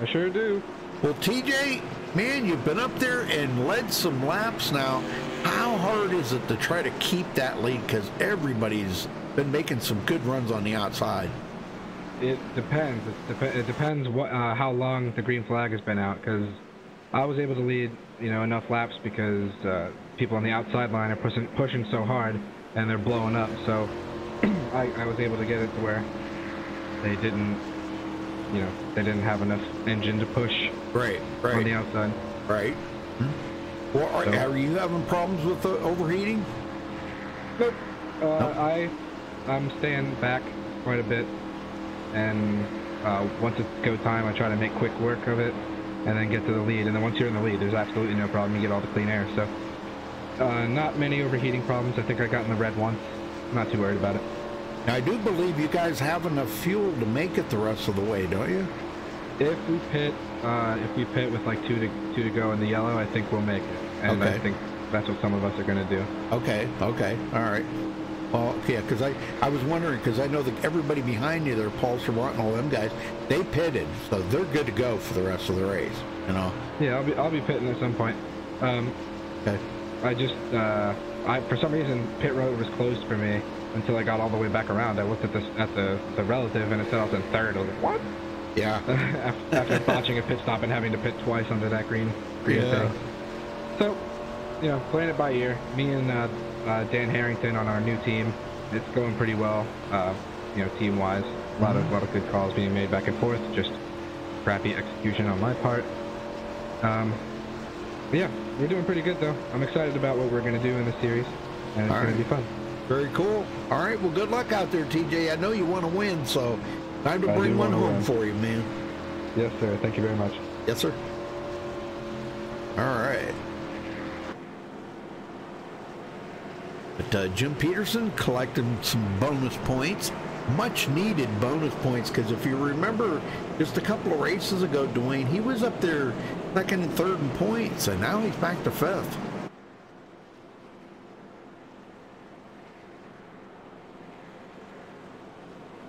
Speaker 3: I sure do.
Speaker 1: Well, TJ, man, you've been up there and led some laps now. How hard is it to try to keep that lead? Because everybody's been making some good runs on the outside.
Speaker 7: It depends. It depends what how long the green flag has been out. Because I was able to lead, enough laps because people on the outside line are pushing so hard and they're blowing up. So I was able to get it to where they didn't have enough engine to push
Speaker 1: right
Speaker 7: on the outside.
Speaker 1: Right. Well, are you having problems with overheating?
Speaker 7: Nope.
Speaker 1: Nope.
Speaker 7: I'm staying back quite a bit, and once it's go time, I try to make quick work of it, and then get to the lead. And then once you're in the lead, there's absolutely no problem. You get all the clean air. So not many overheating problems. I think I got in the red once. I'm not too worried about it.
Speaker 1: Now, I do believe you guys have enough fuel to make it the rest of the way, don't you?
Speaker 7: If we pit with like two to go in the yellow, I think we'll make it. And
Speaker 1: okay.
Speaker 7: I think that's what some of us are going to do.
Speaker 1: Okay, all right. Well, yeah, because I was wondering, because I know that everybody behind you there, Paul Servant and all them guys, they pitted, so they're good to go for the rest of the race,
Speaker 7: Yeah, I'll be pitting at some point.
Speaker 1: Okay.
Speaker 7: I just, for some reason, pit road was closed for me until I got all the way back around. I looked at the relative and it said I was in third. I was like, what?
Speaker 1: Yeah.
Speaker 7: After botching a pit stop and having to pit twice under that green thing. So, playing it by ear. Me and Dan Harrington on our new team, it's going pretty well. Team-wise, a lot of good calls being made back and forth. Just crappy execution on my part. Yeah, we're doing pretty good though. I'm excited about what we're going to do in this series, and it's going to be fun.
Speaker 1: Very cool. All right, well, good luck out there, TJ. I know you want to win, so time to bring one home for you, man.
Speaker 7: Yes, sir. Thank you very much.
Speaker 1: Yes, sir. All right. But Jim Peterson collecting some bonus points, much needed bonus points, because if you remember just a couple of races ago, Dwayne, he was up there second and third in points, and now he's back to fifth.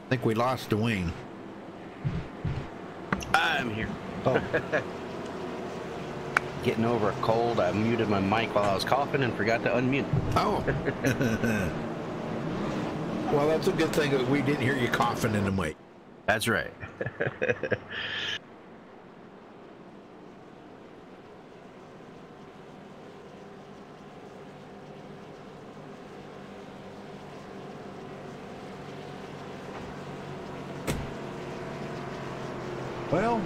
Speaker 1: I think we lost Dwayne.
Speaker 2: I'm here.
Speaker 1: Oh.
Speaker 2: Getting over a cold. I muted my mic while I was coughing and forgot to unmute.
Speaker 1: Oh. Well, that's a good thing that we didn't hear you coughing in the mic.
Speaker 2: That's right.
Speaker 1: Well,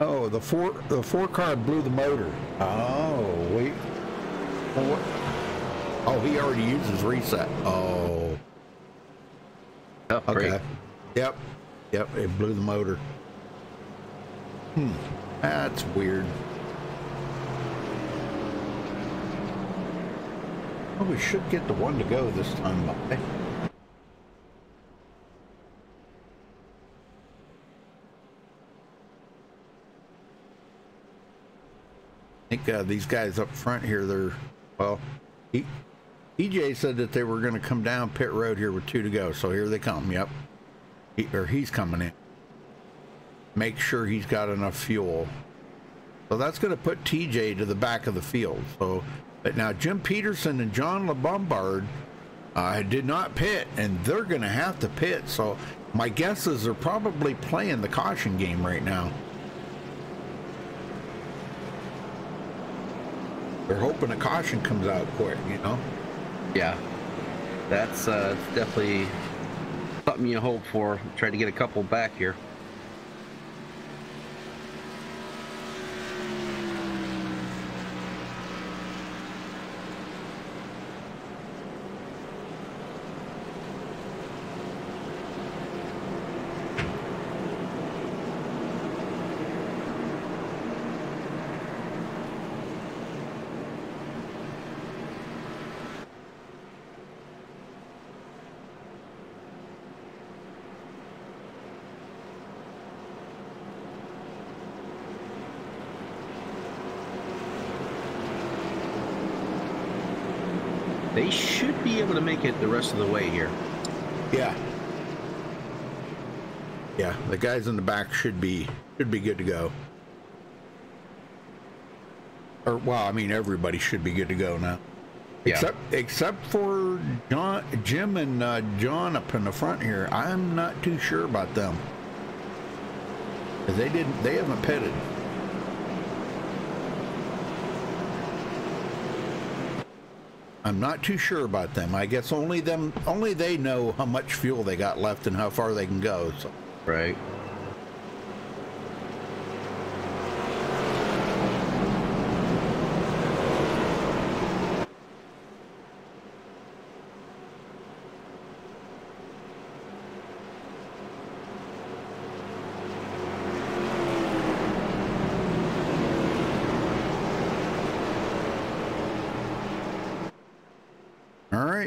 Speaker 1: oh, the four car blew the motor. Oh, wait. Oh, he already used his reset. Oh.
Speaker 2: Oh,
Speaker 1: Okay.
Speaker 2: great.
Speaker 1: Yep, it blew the motor. That's weird. Well, we should get the one to go this time, by. I think these guys up front here, they're, well, EJ said that they were going to come down pit road here with 2 to go, so here they come. Yep. He's coming in. Make sure he's got enough fuel. So that's going to put TJ to the back of the field. So, but now Jim Peterson and John LeBombard did not pit, and they're going to have to pit. So my guess is they're probably playing the caution game right now. They're hoping a caution comes out quick, you know?
Speaker 2: Yeah, that's definitely something you hope for. Try to get a couple back here. They should be able to make it the rest of the way here.
Speaker 1: Yeah. Yeah, the guys in the back should be good to go. Or, well, I mean, everybody should be good to go now.
Speaker 2: Yeah.
Speaker 1: Except for Jim and John up in the front here. I'm not too sure about them. 'Cause they haven't pitted. I'm not too sure about them. I guess only they know how much fuel they got left and how far they can go. So.
Speaker 2: Right.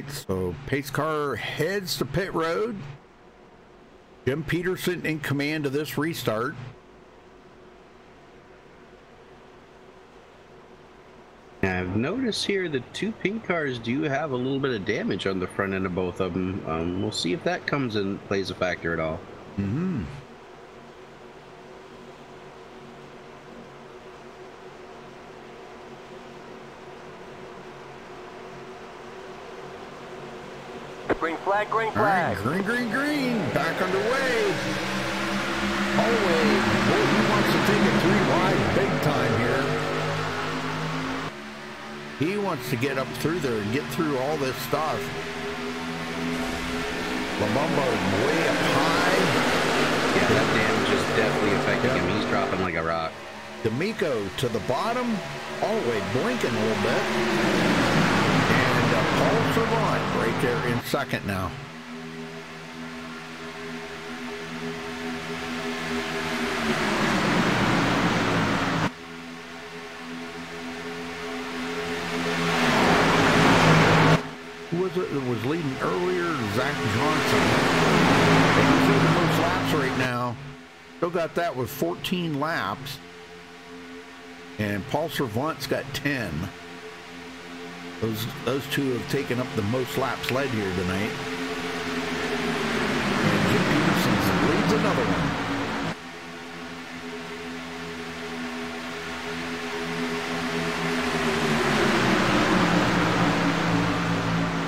Speaker 1: So pace car heads to pit road. Jim Peterson in command of this restart.
Speaker 2: I've noticed here the 2 pink cars do have a little bit of damage on the front end of both of them. We'll see if that comes and plays a factor at all.
Speaker 1: Mm-hmm.
Speaker 6: Green flag, green
Speaker 1: All
Speaker 6: flag.
Speaker 1: right, green, green, green. Back underway. Holloway, boy, he wants to take it 3 wide big time here. He wants to get up through there and get through all this stuff. Lombard way up high.
Speaker 2: Yeah, that damage is definitely affecting him. He's dropping like a rock.
Speaker 1: D'Amico to the bottom, Holloway blinking a little bit. Paul Savant right there in second now. Who was it that was leading earlier? Zach Johnson. He's in the most laps right now. Still got that with 14 laps. And Paul Savant's got 10. Those two have taken up the most laps led here tonight. And Jim Peterson leads another one.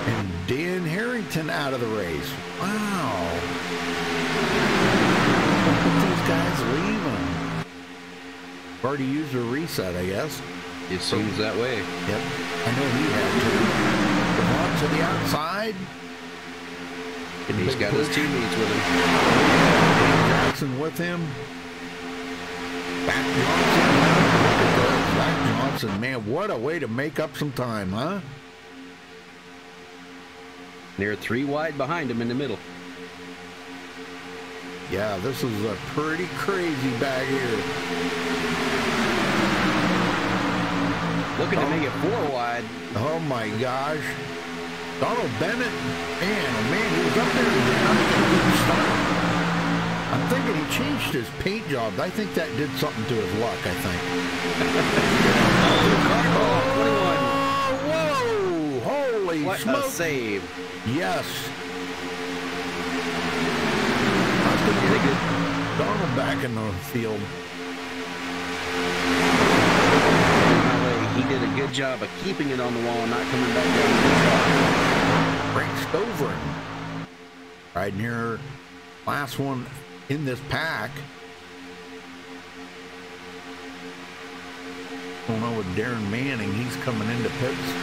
Speaker 1: And Dan Harrington out of the race. Wow. Look at these guys leaving. Already used a reset, I guess.
Speaker 2: It seems that way.
Speaker 1: Yep. I know he had to. Come on to the outside.
Speaker 2: And he's got his teammates with him.
Speaker 1: Jackson with him. Back Johnson. Back Johnson, man, what a way to make up some time, huh?
Speaker 2: They're 3 wide behind him in the middle.
Speaker 1: Yeah, this is a pretty crazy back here.
Speaker 2: Looking to make it 4 wide.
Speaker 1: Oh my gosh. Donald Bennett, man, oh man, he was up there and not getting a good start. I'm thinking he changed his paint job. I think that did something to his luck, I think. Oh, whoa! Holy
Speaker 2: what
Speaker 1: smoke!
Speaker 2: A save.
Speaker 1: Yes. That's going to get Donald back in the field.
Speaker 2: He did a good job of keeping it on the wall and not coming back down.
Speaker 1: Frank Stovern riding here, last one in this pack. Going on with Darren Manning, he's coming into pits.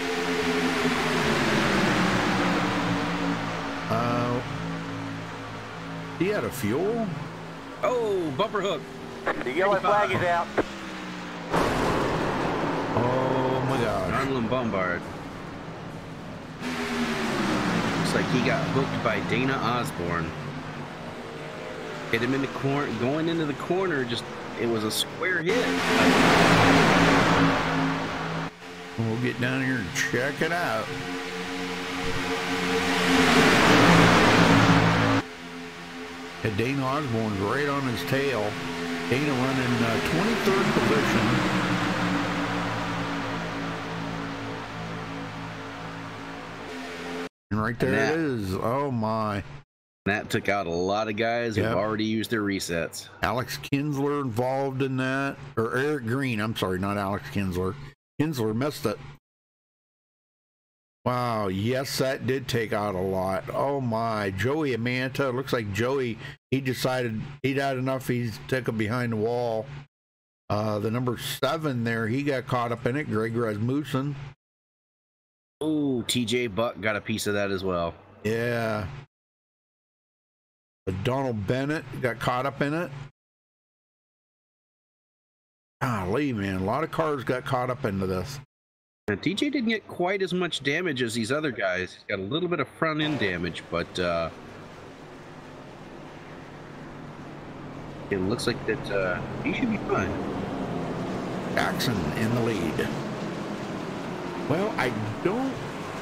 Speaker 1: He had a fuel.
Speaker 2: Oh, bumper hook.
Speaker 6: The yellow flag is out.
Speaker 1: Oh my gosh.
Speaker 2: Arnold Bombard. Looks like he got hooked by Dana Osborne. Hit him in the corner, going into the corner, just, it was a square hit.
Speaker 1: We'll get down here and check it out. And Dana Osborne's right on his tail. Dana running 23rd position. And right there it is. Oh my.
Speaker 2: That took out a lot of guys who've already used their resets.
Speaker 1: Alex Kinsler involved in that. Or Eric Green. I'm sorry, not Alex Kinsler. Kinsler missed it. Wow, yes, that did take out a lot. Oh my, Joey Amanta. Looks like Joey, he decided he'd had enough. He's took him behind the wall. The number 7 there, he got caught up in it. Greg Rasmussen.
Speaker 2: Oh, TJ Buck got a piece of that as well.
Speaker 1: Yeah. Donald Bennett got caught up in it. Golly, man, a lot of cars got caught up into this.
Speaker 2: Now, TJ didn't get quite as much damage as these other guys. He's got a little bit of front end damage, but it looks like that he should be fine.
Speaker 1: Jackson in the lead. Well, I don't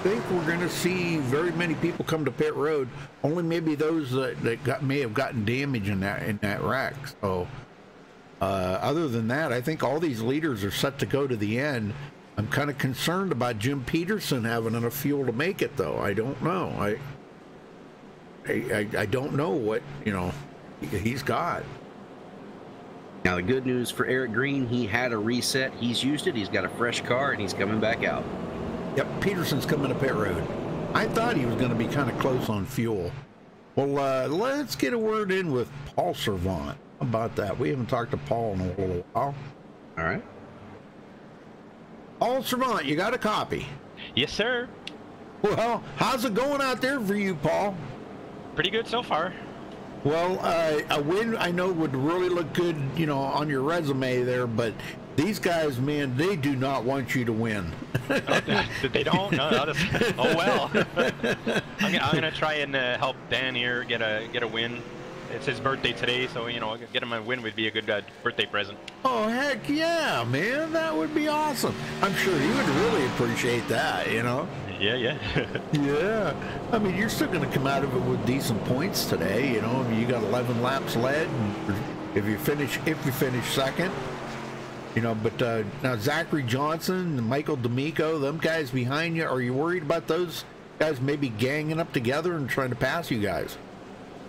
Speaker 1: think we're going to see very many people come to pit road. Only maybe those that may have gotten damage in that wreck. So, other than that, I think all these leaders are set to go to the end. I'm kind of concerned about Jim Peterson having enough fuel to make it, though. I don't know. I don't know what he's got.
Speaker 2: Now the good news for Eric Green, he had a reset. He's used it. He's got a fresh car, and he's coming back out.
Speaker 1: Yep, Peterson's coming to pit road. I thought he was going to be kind of close on fuel. Well, let's get a word in with Paul Servant. How about that? We haven't talked to Paul in a little while.
Speaker 2: All right.
Speaker 1: Paul Servant, you got a copy?
Speaker 8: Yes, sir.
Speaker 1: Well, how's it going out there for you, Paul?
Speaker 8: Pretty good so far.
Speaker 1: Well, a win I know would really look good, on your resume there, but these guys, man, they do not want you to win.
Speaker 8: They don't? No, oh well. I'm gonna try and help Dan here get a win. It's his birthday today, so get him a win would be a good birthday present.
Speaker 1: Oh heck yeah, man, that would be awesome. I'm sure he would really appreciate that.
Speaker 8: Yeah.
Speaker 1: Yeah. I mean, you're still going to come out of it with decent points today. I mean, you got 11 laps led. And if you finish second, But now Zachary Johnson and Michael D'Amico, them guys behind you, are you worried about those guys maybe ganging up together and trying to pass you guys?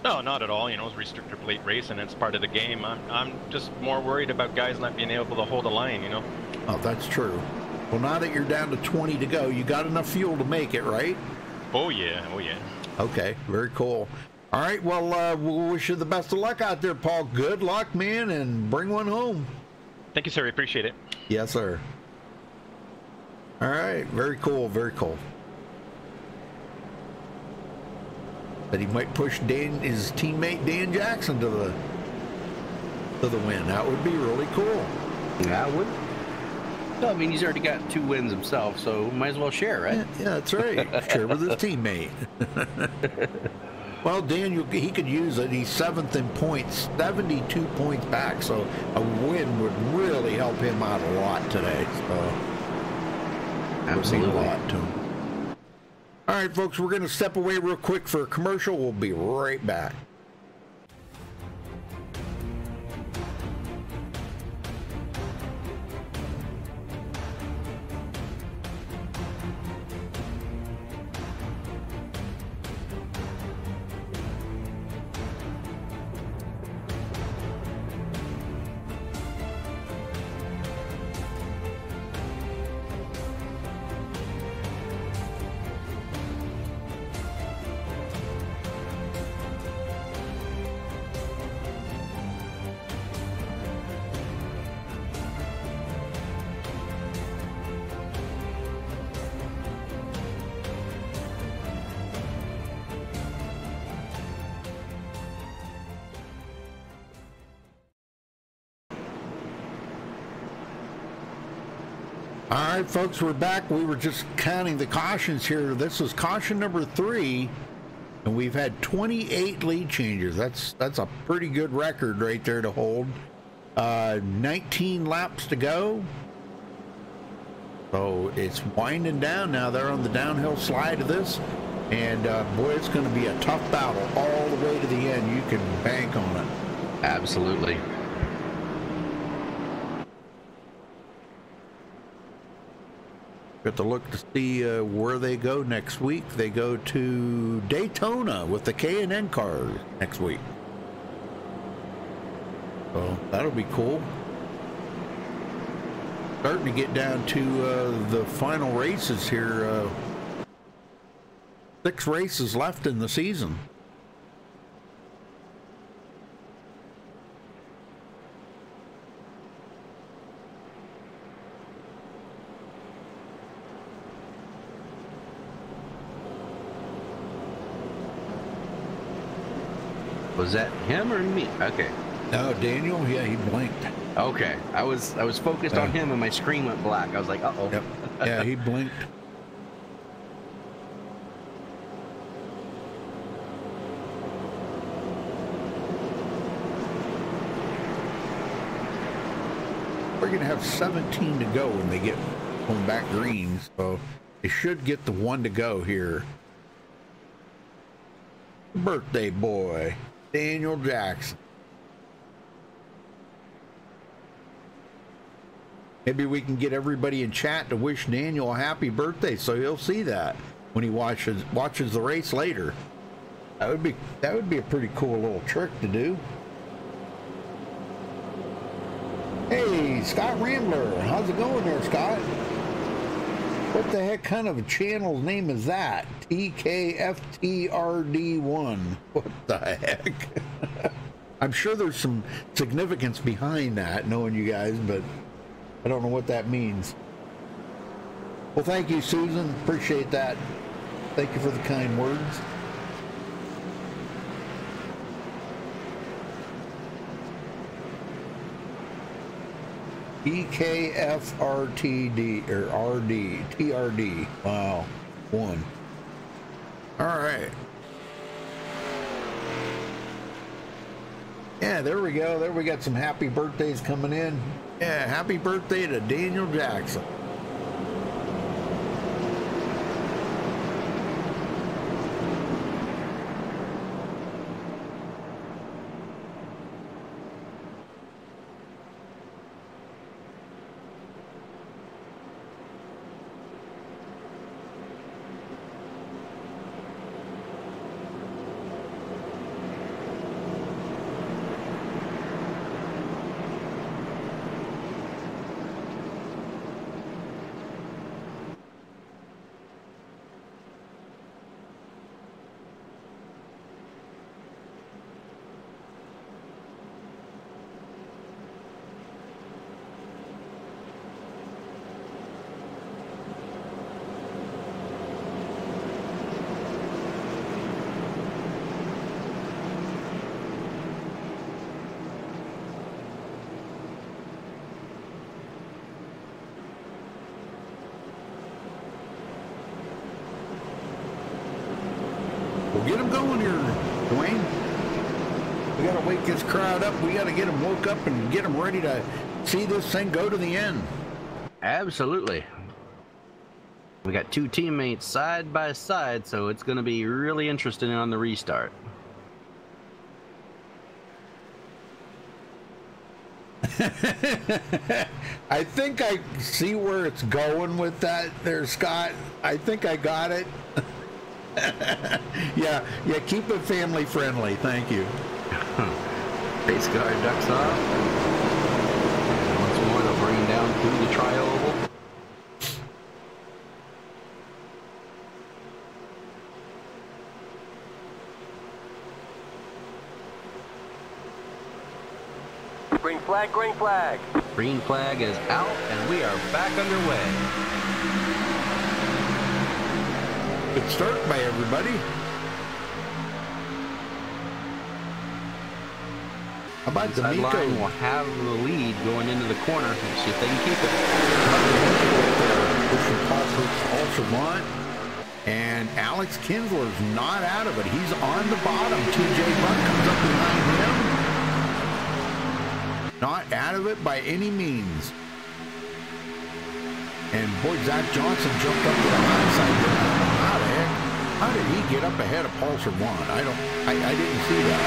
Speaker 8: No, not at all. It's restrictor plate racing. It's part of the game. I'm just more worried about guys not being able to hold a line.
Speaker 1: Oh, that's true. Well, now that you're down to 20 to go, you got enough fuel to make it, right?
Speaker 8: Oh yeah.
Speaker 1: Okay, very cool. All right, well, we'll wish you the best of luck out there, Paul. Good luck, man, and bring one home.
Speaker 8: Thank you, sir. I appreciate it.
Speaker 1: Yes, sir. All right, very cool, very cool. That he might push his teammate Dan Jackson to the win. That would be really cool.
Speaker 2: Yeah, would. So, I mean, he's already got 2 wins himself, so might as well share, right?
Speaker 1: Yeah, that's right. Share with his teammate. Well, Daniel, he could use it. He's 7th in points, 72 points back, so a win would really help him out a lot today. So,
Speaker 2: Absolutely.
Speaker 1: Would mean a lot to him. All right, folks, we're going to step away real quick for a commercial. We'll be right back. All right, folks, we're back. We were just counting the cautions here. This is caution number 3, and we've had 28 lead changes. That's a pretty good record right there to hold. 19 laps to go. So it's winding down now. They're on the downhill slide of this, and boy, it's going to be a tough battle all the way to the end. You can bank on it.
Speaker 2: Absolutely.
Speaker 1: Got to look to see where they go next week. They go to Daytona with the K&N cars next week. So that'll be cool. Starting to get down to the final races here. 6 races left in the season.
Speaker 2: Was that him or me? Okay.
Speaker 1: No, Daniel. Yeah, he blinked.
Speaker 2: Okay. I was focused on him and my screen went black. I was like, uh-oh.
Speaker 1: Yep. Yeah, he blinked. We're going to have 17 to go when they get going back green, so they should get the 1 to go here. Birthday boy, Daniel Jackson. Maybe we can get everybody in chat to wish Daniel a happy birthday, so he'll see that when he watches the race later. That would be a pretty cool little trick to do. Hey, Scott Rambler, how's it going there, Scott? What the heck kind of a channel name is that? TKFTRD1. What the heck? I'm sure there's some significance behind that, knowing you guys, but I don't know what that means. Well, thank you, Susan. Appreciate that. Thank you for the kind words. EKFRTD or RD TRD. Wow, 1. All right. Yeah, there we go. There we got some happy birthdays coming in. Yeah, happy birthday to Daniel Jackson. We'll get them going here. Dwayne. We got to wake this crowd up. We got to get them woke up and get them ready to see this thing go to the end.
Speaker 2: Absolutely. We got two teammates side by side, so it's going to be really interesting on the restart.
Speaker 1: I think I see where it's going with that there, Scott. I think I got it. yeah, keep it family friendly. Thank you.
Speaker 2: Race car ducks off. And once more, they'll bring down through the tri-oval.
Speaker 6: Green flag, green flag.
Speaker 2: Green flag is out, and we are back underway.
Speaker 1: Good start by everybody. How about the
Speaker 2: sideline will have the lead going into the corner. Let's see if they can keep it.
Speaker 1: Paul and Alex Kinsler's not out of it. He's on the bottom. TJ Buck comes up behind him. Not out of it by any means. And boy, Zach Johnson jumped up to the high side. How the heck? How did he get up ahead of Paul Servant? I didn't see that.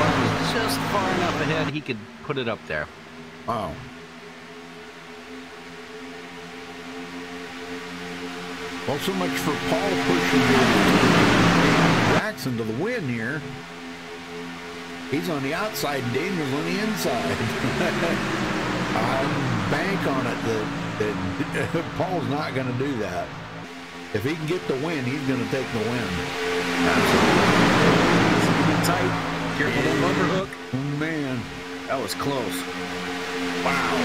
Speaker 2: Was just far enough ahead he could put it up there.
Speaker 1: Wow. Well, so much for Paul pushing Jackson to the win here. He's on the outside, Daniel's on the inside. I'll bank on it that Paul's not going to do that. If he can get the win, he's going to take the win.
Speaker 2: Absolutely. Tight. Careful that lumber hook.
Speaker 1: Oh, man.
Speaker 2: That was close. Wow.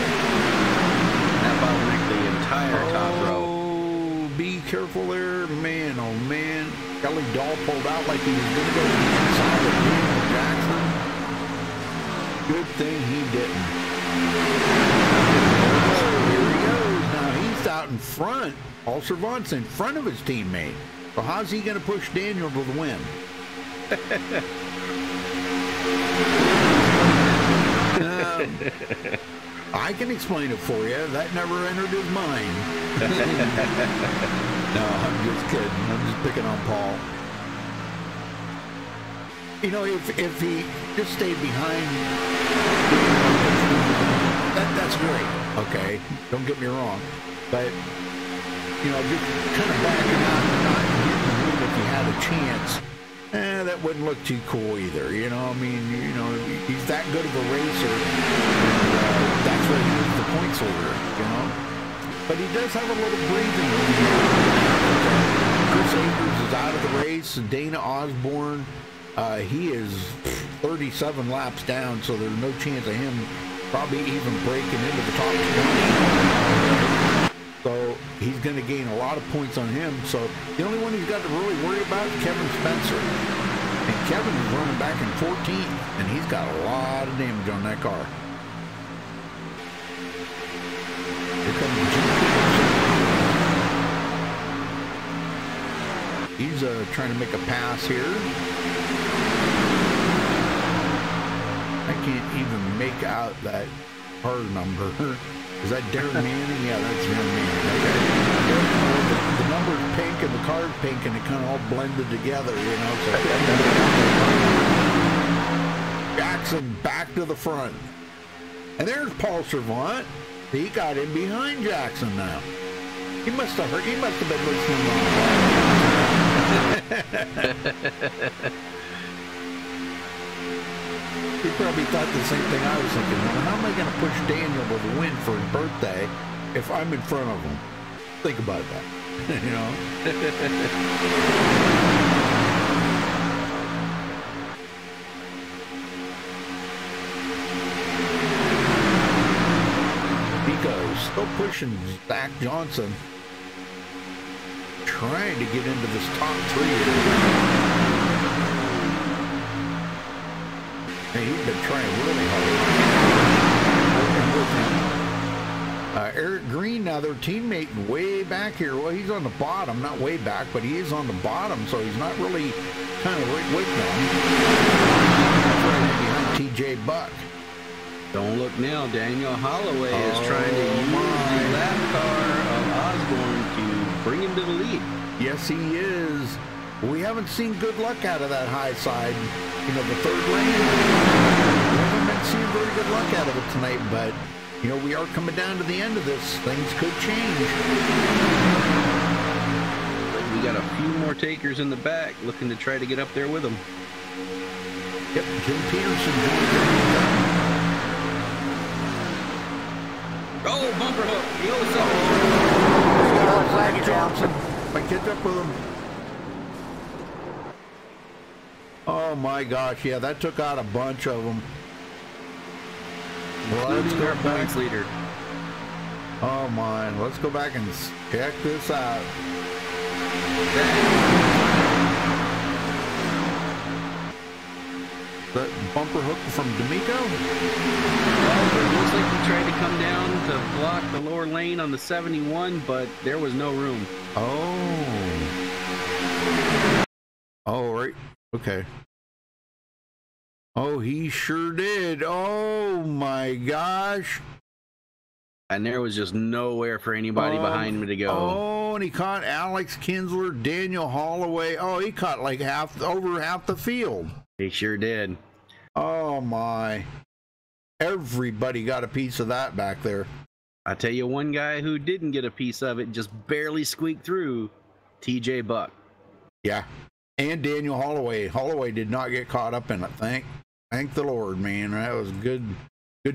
Speaker 2: That bottlenecked the entire top row.
Speaker 1: Oh, be careful there. Man, oh, man. Kelly Dahl pulled out like he was going to go inside of Daniel Jackson. Good thing he didn't. Oh, here he goes. Now he's out in front. Paul Servant's in front of his teammate. So how's he going to push Daniel to the win? I can explain it for you. That never entered his mind. No, I'm just kidding. I'm just picking on Paul. You know, if he just stayed behind, that's great. Okay, don't get me wrong, but you know, just kind of backing out and not getting the win if he had a chance. That wouldn't look too cool either. You know, I mean, you know, he's that good of a racer. And, that's what he is, the points holder. You know, but he does have a little breathing room. Chris Akers is out of the race. Dana Osborne, he is 37 laps down, so there's no chance of him probably even breaking into the top 20. So he's going to gain a lot of points on him. So the only one he's got to really worry about is Kevin Spencer. And Kevin is running back in 14th, and he's got a lot of damage on that car. Here comes Jim. He's trying to make a pass here. I can't even make out that car number. Is that Darren Manning? Yeah, that's Darren Manning. Okay. The number's pink and the car's pink, and it kind of all blended together, you know. So. Jackson back to the front. And there's Paul Servant. He got in behind Jackson now. He must have heard. He must have been listening. He probably thought the same thing I was thinking. Well, how am I going to push Daniel to the win for his birthday if I'm in front of him? Think about that. You know? Pico's still pushing Zach Johnson, trying to get into this top three. He's been trying really hard. Eric Green, now their teammate way back here. Well, he's on the bottom, not way back, but he is on the bottom, so he's not really kind of right with them. Right behind TJ Buck.
Speaker 2: Don't look now. Daniel Holloway is trying to use the lap car of Osborne to bring him to the lead.
Speaker 1: Yes, he is. We haven't seen good luck out of that high side. You know, the third lane. We haven't been seeing very good luck out of it tonight, but, you know, we are coming down to the end of this. Things could change.
Speaker 2: But we got a few more takers in the back looking to try to get up there with them.
Speaker 1: Yep, Jim Peterson.
Speaker 2: Oh, bumper hook. He goes
Speaker 1: Zach Johnson. If I catch up with him. Oh my gosh, yeah, that took out a bunch of them. Well, let's go back.
Speaker 2: Leader.
Speaker 1: Oh my, let's go back and check this out. That bumper hook from D'Amico?
Speaker 2: Well, it looks like he tried to come down to block the lower lane on the 71, but there was no room.
Speaker 1: Oh. Oh, right. Okay. Oh, he sure did. Oh my gosh.
Speaker 2: And there was just nowhere for anybody behind me to go.
Speaker 1: Oh, and he caught Alex Kinsler, Daniel Holloway. Oh, he caught like over half the field.
Speaker 2: He sure did.
Speaker 1: Oh my. Everybody got a piece of that back there.
Speaker 2: I tell you, one guy who didn't get a piece of it, just barely squeaked through, TJ Buck.
Speaker 1: Yeah. And Daniel Holloway. Holloway did not get caught up in it. Thank the Lord, man. That was a good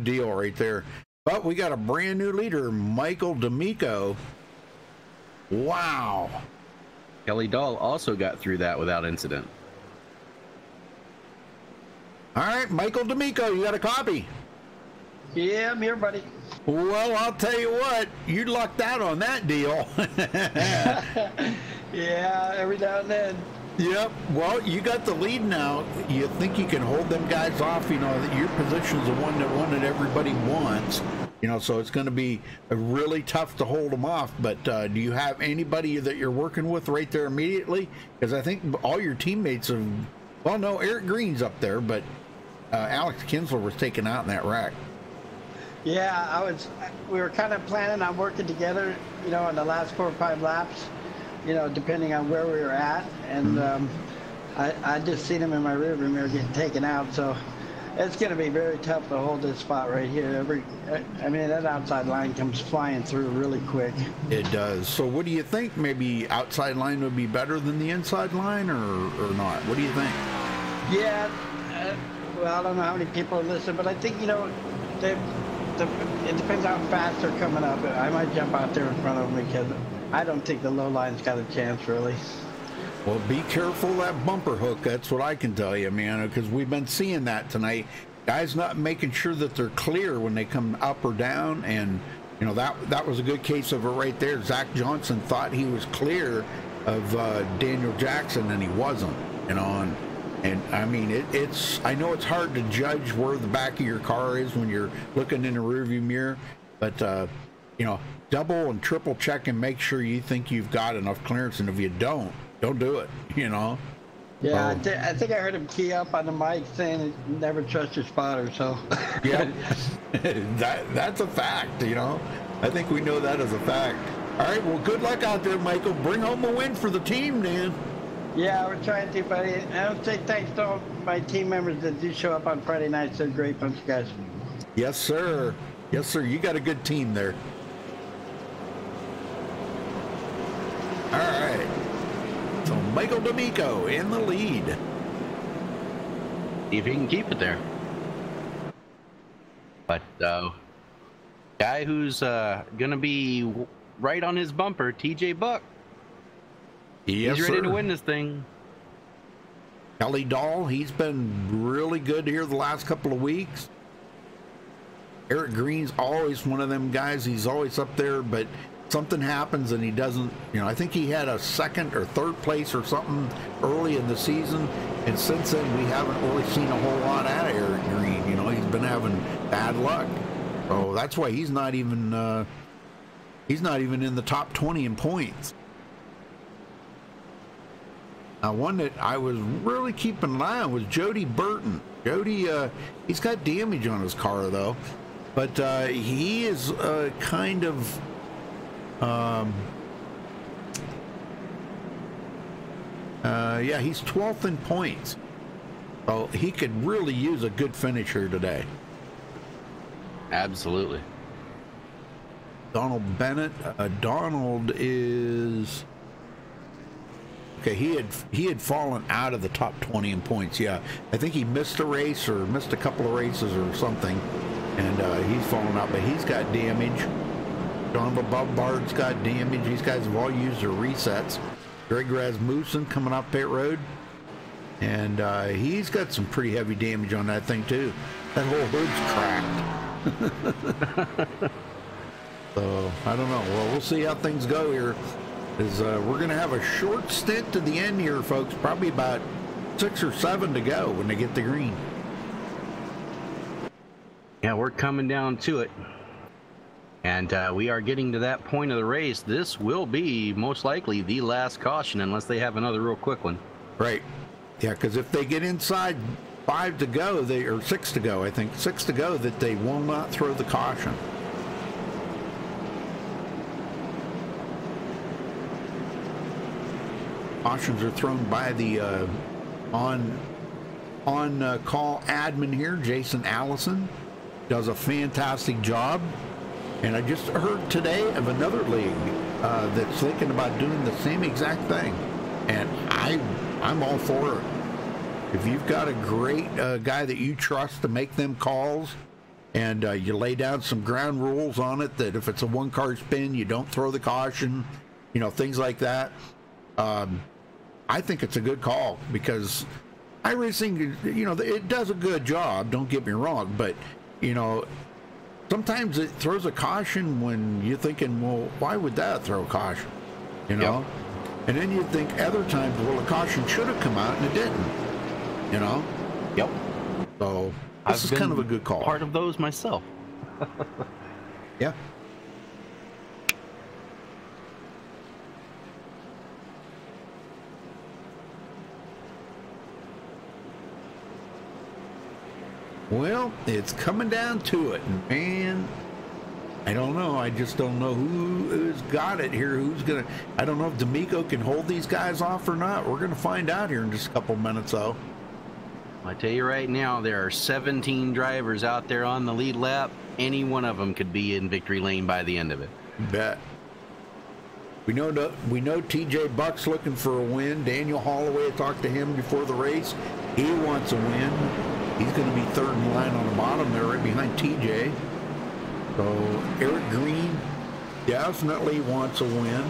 Speaker 1: deal right there. But we got a brand new leader, Michael D'Amico. Wow.
Speaker 2: Kelly Dahl also got through that without incident.
Speaker 1: All right, Michael D'Amico, you got a copy?
Speaker 9: Yeah, I'm here, buddy.
Speaker 1: Well, I'll tell you what, you lucked out on that deal.
Speaker 9: Yeah, every now and then.
Speaker 1: Yep. Well, you got the lead now. You think you can hold them guys off? You know, that your position's the one that everybody wants. You know, so it's going to be really tough to hold them off. But do you have anybody that you're working with right there immediately? Because I think all your teammates have. Well, no, Eric Green's up there, but Alex Kinsler was taken out in that wreck.
Speaker 9: Yeah, we were kind of planning on working together, you know, in the last 4 or 5 laps, you know, depending on where we were at. And I just seen him in my rearview mirror getting taken out. So it's going to be very tough to hold this spot right here. I mean, that outside line comes flying through really quick.
Speaker 1: It does. So what do you think? Maybe outside line would be better than the inside line or not? What do you think?
Speaker 9: Yeah, well, I don't know how many people are listening, but I think, you know, it depends how fast they're coming up. I might jump out there in front of them because I don't think the low line's got a chance, really.
Speaker 1: Well, be careful that bumper hook. That's what I can tell you, man, because we've been seeing that tonight. Guys not making sure that they're clear when they come up or down, and, you know, that was a good case of it right there. Zach Johnson thought he was clear of Daniel Jackson, and he wasn't, you know, and I mean, I know it's hard to judge where the back of your car is when you're looking in the rearview mirror, but, you know, double and triple check and make sure you think you've got enough clearance, and if you don't do it, you know.
Speaker 9: Yeah, I think I heard him key up on the mic saying never trust your spotter, so.
Speaker 1: Yeah, that's a fact, you know. I think we know that as a fact. All right, well, good luck out there, Michael. Bring home a win for the team, Dan.
Speaker 9: Yeah, we're trying to, buddy. I want to say thanks to all my team members that do show up on Friday nights. They're a great bunch of guys.
Speaker 1: Yes, sir. Yes, sir. You got a good team there. All right. So Michael D'Amico in the lead.
Speaker 2: See if he can keep it there. But guy who's going to be right on his bumper, TJ Buck.
Speaker 1: Yes,
Speaker 2: he's ready
Speaker 1: sir.
Speaker 2: to win this thing.
Speaker 1: Kelly Dahl, he's been really good here the last couple of weeks. Eric Green's always one of them guys. He's always up there, but something happens and he doesn't, you know, I think he had a second or third place or something early in the season, and since then we haven't really seen a whole lot out of Eric Green. You know, he's been having bad luck. So that's why he's not even He's not even in the top 20 in points. Now, one that I was really keeping an eye on was Jody Burton. Jody, he's got damage on his car, though. But he is kind of... yeah, he's 12th in points. So he could really use a good finish here today.
Speaker 2: Absolutely.
Speaker 1: Donald Bennett. Donald is... Okay, he had fallen out of the top 20 in points. Yeah, I think he missed a race or missed a couple of races or something, and he's fallen out. But he's got damage. John Bard's got damage. These guys have all used their resets. Greg Rasmussen coming off pit road, and he's got some pretty heavy damage on that thing too. That whole hood's cracked. So I don't know. Well, we'll see how things go here. We're going to have a short stint to the end here, folks. Probably about 6 or 7 to go when they get the green.
Speaker 2: Yeah, we're coming down to it. And we are getting to that point of the race. This will be most likely the last caution unless they have another real quick one.
Speaker 1: Right. Yeah, because if they get inside 5 to go, or 6 to go, I think, 6 to go, that they will not throw the caution. Cautions are thrown by the on-call admin here, Jason Allison. Does a fantastic job. And I just heard today of another league that's thinking about doing the same exact thing. And I'm all for it. If you've got a great guy that you trust to make them calls, and you lay down some ground rules on it, that if it's a one-car spin, you don't throw the caution, things like that. I think it's a good call, because iRacing, it does a good job, don't get me wrong, but, sometimes it throws a caution when you're thinking, well, why would that throw a caution? Yep. And then you think other times, well, a caution should have come out and it didn't,
Speaker 2: Yep.
Speaker 1: So this is kind of a good call.
Speaker 2: Part of those myself.
Speaker 1: Yeah. Well, it's coming down to it, and man, I don't know. I just don't know who's got it here. I don't know if D'Amico can hold these guys off or not. We're going to find out here in just a couple minutes, though.
Speaker 2: I tell you right now, there are 17 drivers out there on the lead lap. Any one of them could be in victory lane by the end of it.
Speaker 1: You bet. We know TJ Buck's looking for a win. Daniel Holloway, I talked to him before the race. He wants a win. He's going to be third in line on the bottom there, right behind TJ. So Eric Green definitely wants a win.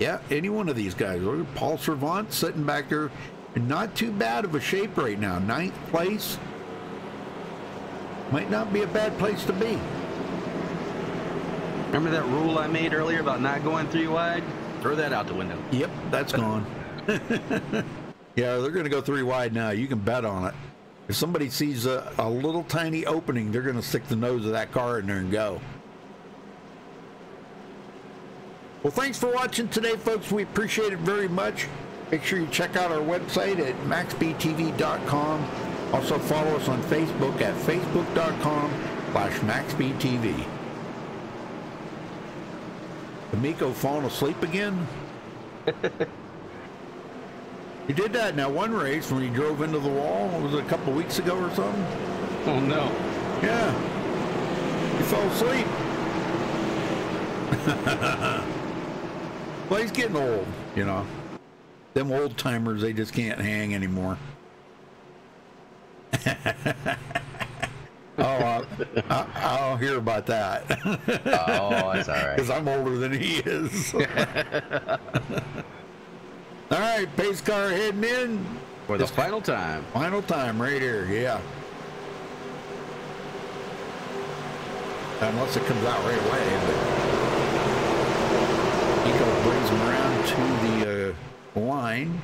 Speaker 1: Yeah, any one of these guys. Paul Servant sitting back there in not too bad of a shape right now. 9th place. Might not be a bad place to be.
Speaker 2: Remember that rule I made earlier about not going 3 wide? Throw that out the window.
Speaker 1: Yep, that's gone. Yeah, they're going to go 3 wide now. You can bet on it. If somebody sees a little tiny opening, they're going to stick the nose of that car in there and go. Well, thanks for watching today, folks. We appreciate it very much. Make sure you check out our website at MaxSpeedTV.com. Also follow us on Facebook at Facebook.com/MaxSpeedTV. D'Amico falling asleep again? You did that in that one race when he drove into the wall. Was it a couple weeks ago or something?
Speaker 2: Oh, no.
Speaker 1: Yeah. He fell asleep. Well, he's getting old, Them old timers, they just can't hang anymore. I'll hear about that.
Speaker 2: Oh, that's all right.
Speaker 1: Because I'm older than he is. All right, pace car heading in.
Speaker 2: For the final time.
Speaker 1: Final time right here, yeah. Unless it comes out right away. But Nico brings him around to the line.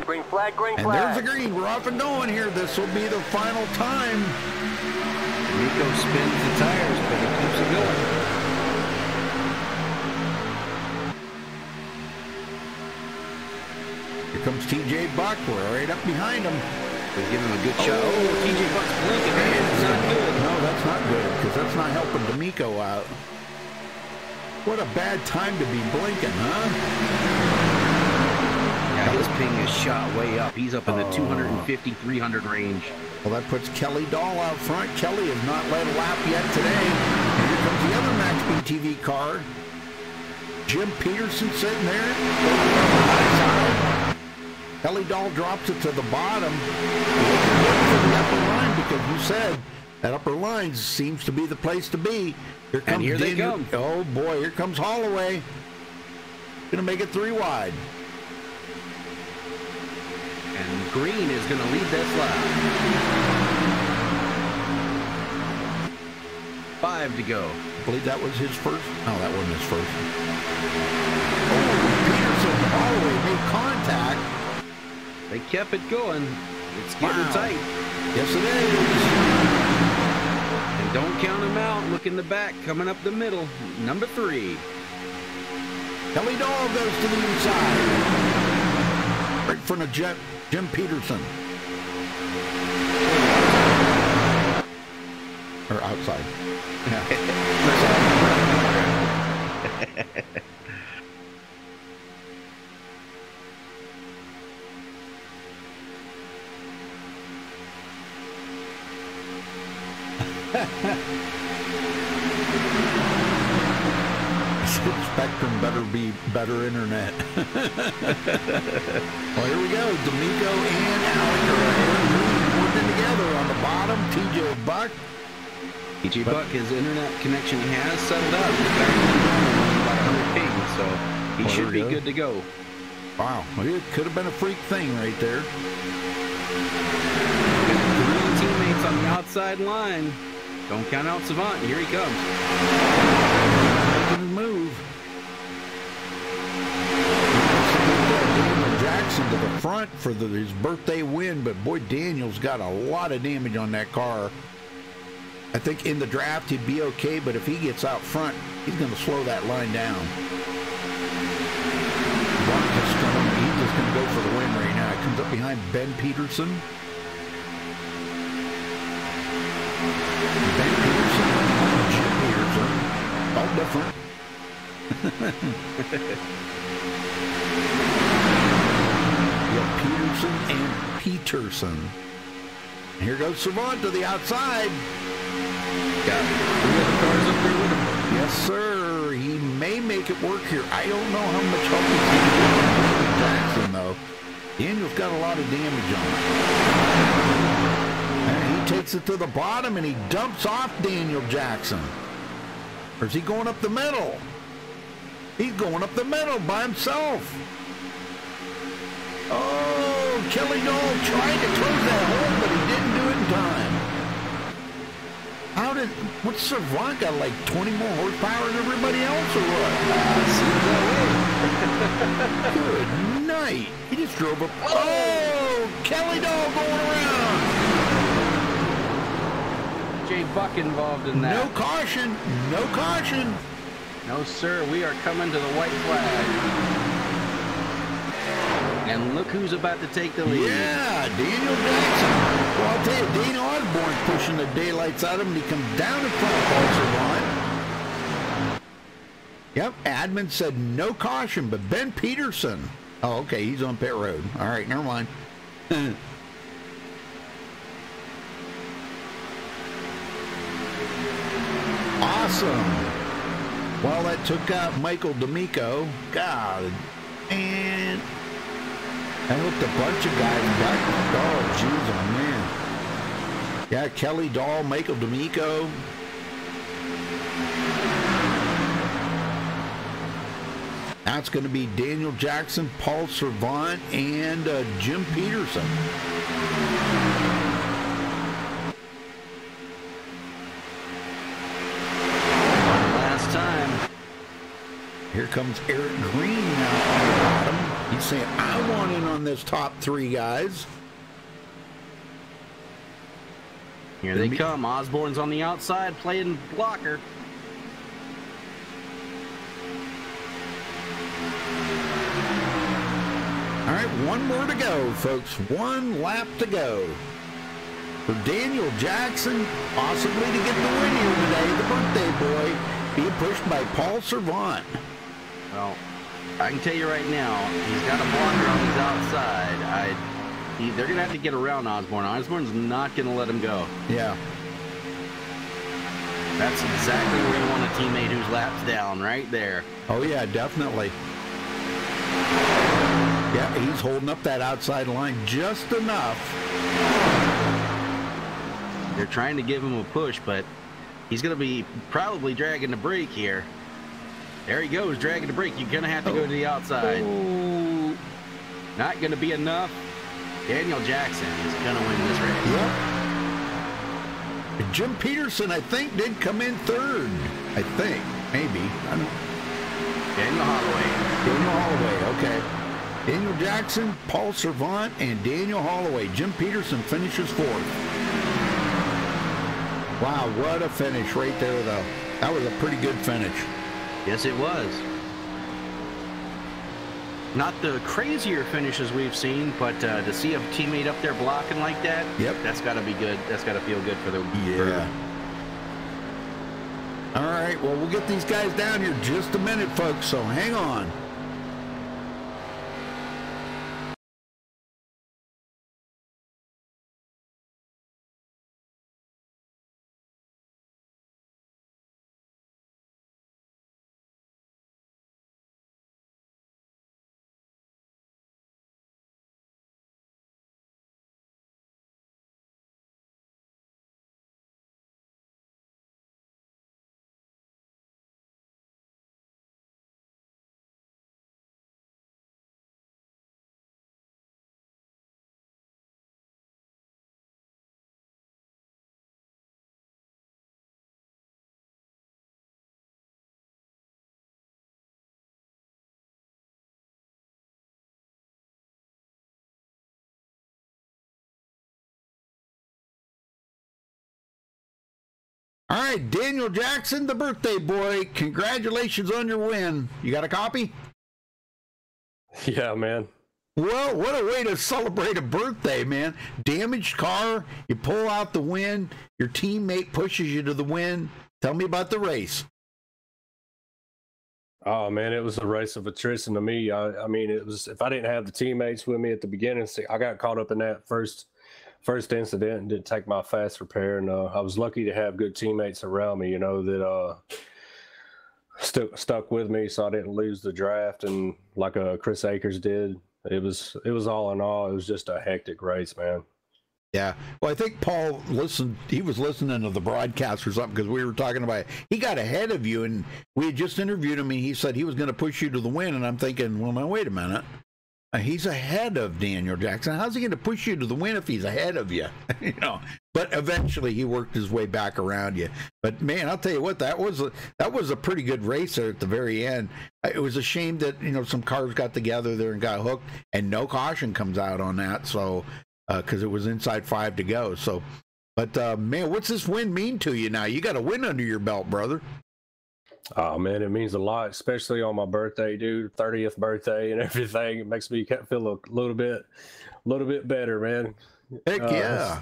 Speaker 6: Green flag, green
Speaker 1: And
Speaker 6: flag.
Speaker 1: there's the green. We're off and going here. This will be the final time.
Speaker 2: Nico spins the tires, but he keeps it going.
Speaker 1: Here comes TJ Buck. We're right up behind him.
Speaker 2: We'll give him a good shot. Oh, TJ Buck's blinking, man. It's not good.
Speaker 1: No, that's not good, because that's not helping D'Amico out. What a bad time to be blinking, huh?
Speaker 2: Yeah, his ping is shot way up. He's up in the 250, 300 range.
Speaker 1: Well, that puts Kelly Dahl out front. Kelly has not led a lap yet today. And here comes the other MaxSpeedTV car. Jim Peterson sitting there. Kelly Dahl drops it to the bottom. Looking for the upper line, because you said that upper line seems to be the place to be. Here comes
Speaker 2: And here they
Speaker 1: Daniel.
Speaker 2: come.
Speaker 1: Oh boy, here comes Holloway. Gonna make it 3 wide.
Speaker 2: And Green is going to lead this lap. 5 to go.
Speaker 1: I believe that was his first. No, that wasn't his first. Oh, Peterson and Holloway made contact.
Speaker 2: They kept it going. It's getting tight.
Speaker 1: Yes, it is.
Speaker 2: And don't count them out. Look in the back, coming up the middle. Number 3.
Speaker 1: Kelly Dahl goes to the inside. Right in front of Jim Peterson. Or outside. Spectrum better be better internet. Well, here we go. D'Amico and Alec are working together on the bottom. TJ Buck.
Speaker 2: TJ Buck, his internet connection has settled out. He's back to about 100 ping, so he should be good to go.
Speaker 1: Wow, it could have been a freak thing right there.
Speaker 2: 3 teammates on the outside line. Don't count out Savant. Here he comes.
Speaker 1: Making his move. Daniel Jackson to the front for his birthday win, but boy, Daniel's got a lot of damage on that car. I think in the draft he'd be okay, but if he gets out front, he's going to slow that line down. He's just going to go for the win right now. He comes up behind Ben Peterson. Ben Peterson, Jim Peterson, all different. You have Peterson and Peterson. Here goes Savant to the outside.
Speaker 2: Got 3 other cars up there with him.
Speaker 1: Yes, sir. He may make it work here. I don't know how much help he's going to get from Jackson, though. Daniel's got a lot of damage on it. And he takes it to the bottom, and he dumps off Daniel Jackson. Or is he going up the middle? He's going up the middle by himself. Oh, Kelly Dahl tried to close that hole, but he didn't do it in time. What's Savant got, like 20 more horsepower than everybody else, or what?
Speaker 2: Seems that way.
Speaker 1: Good night. He just drove up. Oh, Kelly Dahl going around.
Speaker 2: Jay Buck involved in that.
Speaker 1: No caution. No caution.
Speaker 2: No, sir. We are coming to the white flag. And look who's about to take the lead.
Speaker 1: Yeah, Daniel Jackson. Well, I'll tell you, Dane Osborne pushing the daylights out of him, and he comes down in front of Paul Savant. Yep, admin said no caution, but Ben Peterson. Oh, okay, he's on pit road. All right, never mind. Awesome. Well, that took out Michael D'Amico. God, and I hooked a bunch of guys back. Oh, jeez, oh, man. Yeah, Kelly Dahl, Michael D'Amico. Now it's going to be Daniel Jackson, Paul Servant, and Jim Peterson. Here comes Eric Green now on the bottom. He's saying, I want in on this top 3, guys.
Speaker 2: Here they come. Osborne's on the outside playing blocker.
Speaker 1: All right, one more to go, folks. One lap to go. For Daniel Jackson, possibly to get the win here today, the birthday boy, being pushed by Paul Servant.
Speaker 2: Well, I can tell you right now, he's got a blocker on his outside. They're going to have to get around Osborne. Osborne's not going to let him go.
Speaker 1: Yeah.
Speaker 2: That's exactly where you want a teammate who's laps down, right there.
Speaker 1: Oh, yeah, definitely. Yeah, he's holding up that outside line just enough.
Speaker 2: They're trying to give him a push, but he's going to be probably dragging the brake here. There he goes, dragging the brake. You're going to have to go to the outside.
Speaker 1: Oh.
Speaker 2: Not going to be enough. Daniel Jackson is going to win this race.
Speaker 1: Yep. Jim Peterson, I think, did come in third. I think, maybe. I don't...
Speaker 2: Daniel Holloway.
Speaker 1: Daniel Holloway, okay. Daniel Jackson, Paul Servant, and Daniel Holloway. Jim Peterson finishes 4th. Wow, what a finish right there, though. That was a pretty good finish.
Speaker 2: Yes, it was. Not the crazier finishes we've seen, but to see a teammate up there blocking like that,
Speaker 1: yep,
Speaker 2: that's got to be good. That's got to feel good for the...
Speaker 1: Yeah. All right, well, we'll get these guys down here just a minute, folks, so hang on. All right, Daniel Jackson, the birthday boy, congratulations on your win. You got a copy?
Speaker 10: Yeah, man.
Speaker 1: Well, what a way to celebrate a birthday, man. Damaged car, you pull out the win, your teammate pushes you to the win. Tell me about the race.
Speaker 10: Oh, man, it was a race of attrition to me. I mean, it was, if I didn't have the teammates with me at the beginning, see, I got caught up in that first incident and didn't take my fast repair, and I was lucky to have good teammates around me, you know, that stuck with me so I didn't lose the draft, and like Chris Akers did. It was all in all, it was just a hectic race, man.
Speaker 1: Yeah. Well, I think Paul listened. He was listening to the broadcast or something, because we were talking about it. He got ahead of you, and we had just interviewed him, and he said he was going to push you to the win. And I'm thinking, well, now, wait a minute. He's ahead of Daniel Jackson. How's he going to push you to the win if he's ahead of you? You know. But eventually, he worked his way back around you. But man, I'll tell you what, that was a pretty good race there at the very end. It was a shame that, you know, some cars got together there and got hooked, and no caution comes out on that. So. Because it was inside 5 to go. So, but man, what's this win mean to you now? You got a win under your belt, brother.
Speaker 10: Oh man, it means a lot, especially on my birthday, dude. 30th birthday and everything. It makes me feel a little bit better, man.
Speaker 1: Heck yeah.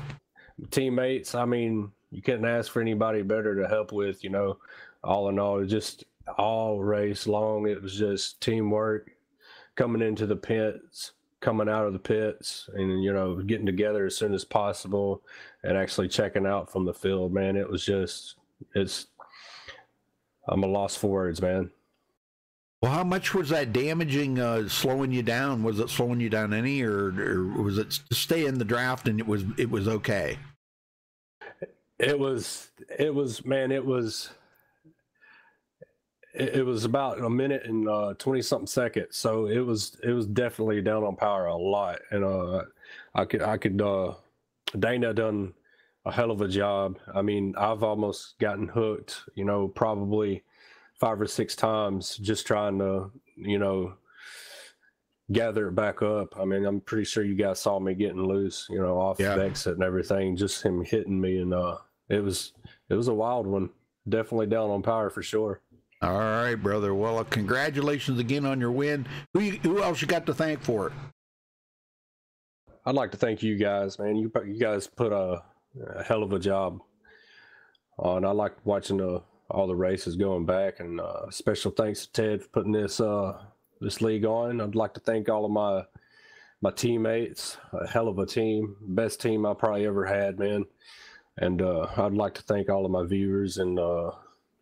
Speaker 10: Teammates. I mean, you couldn't ask for anybody better to help with. You know, all in all, it was just all race long. It was just teamwork, coming into the pits, coming out of the pits, and, you know, getting together as soon as possible and actually checking out from the field, man. It was just, I'm a loss for words, man.
Speaker 1: Well, how much was that damaging, slowing you down? Was it slowing you down any, or was it to stay in the draft and it was okay?
Speaker 10: It was about a minute and 20 something seconds, so it was definitely down on power a lot, and Dana done a hell of a job. I mean, I've almost gotten hooked, you know, probably 5 or 6 times just trying to, you know, gather it back up. I mean, I'm pretty sure you guys saw me getting loose, you know, off the exit and everything, just him hitting me. And it was a wild one. Definitely down on power for sure.
Speaker 1: All right, brother. Well, congratulations again on your win. Who else you got to thank for it?
Speaker 10: I'd like to thank you guys, man. You guys put a hell of a job on. I like watching all the races going back, and special thanks to Ted for putting this league on. I'd like to thank all of my teammates. A hell of a team, best team I probably ever had, man. And I'd like to thank all of my viewers and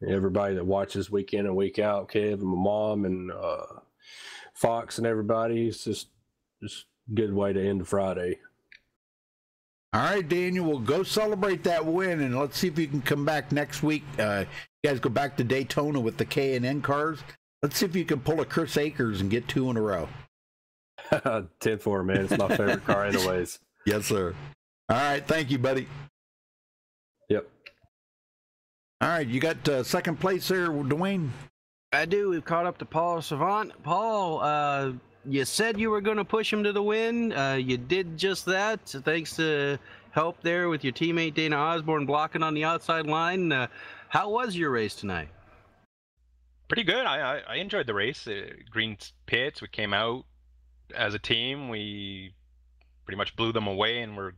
Speaker 10: everybody that watches week in and week out. Kev and my mom and Fox and everybody. It's just good way to end the Friday.
Speaker 1: All right, Daniel, we'll go celebrate that win, and let's see if you can come back next week. You guys go back to Daytona with the K&N cars. Let's see if you can pull a Chris Akers and get 2 in a row.
Speaker 10: 10-4, man. It's my favorite car anyways.
Speaker 1: Yes, sir. All right, thank you, buddy.
Speaker 10: Yep.
Speaker 1: All right, you got second place there, Dwayne?
Speaker 2: I do. We've caught up to Paul Savant. Paul, you said you were going to push him to the win. You did just that. Thanks to help there with your teammate Dana Osborne blocking on the outside line. How was your race tonight?
Speaker 8: Pretty good. I enjoyed the race. Green pits. We came out as a team. We pretty much blew them away, and we're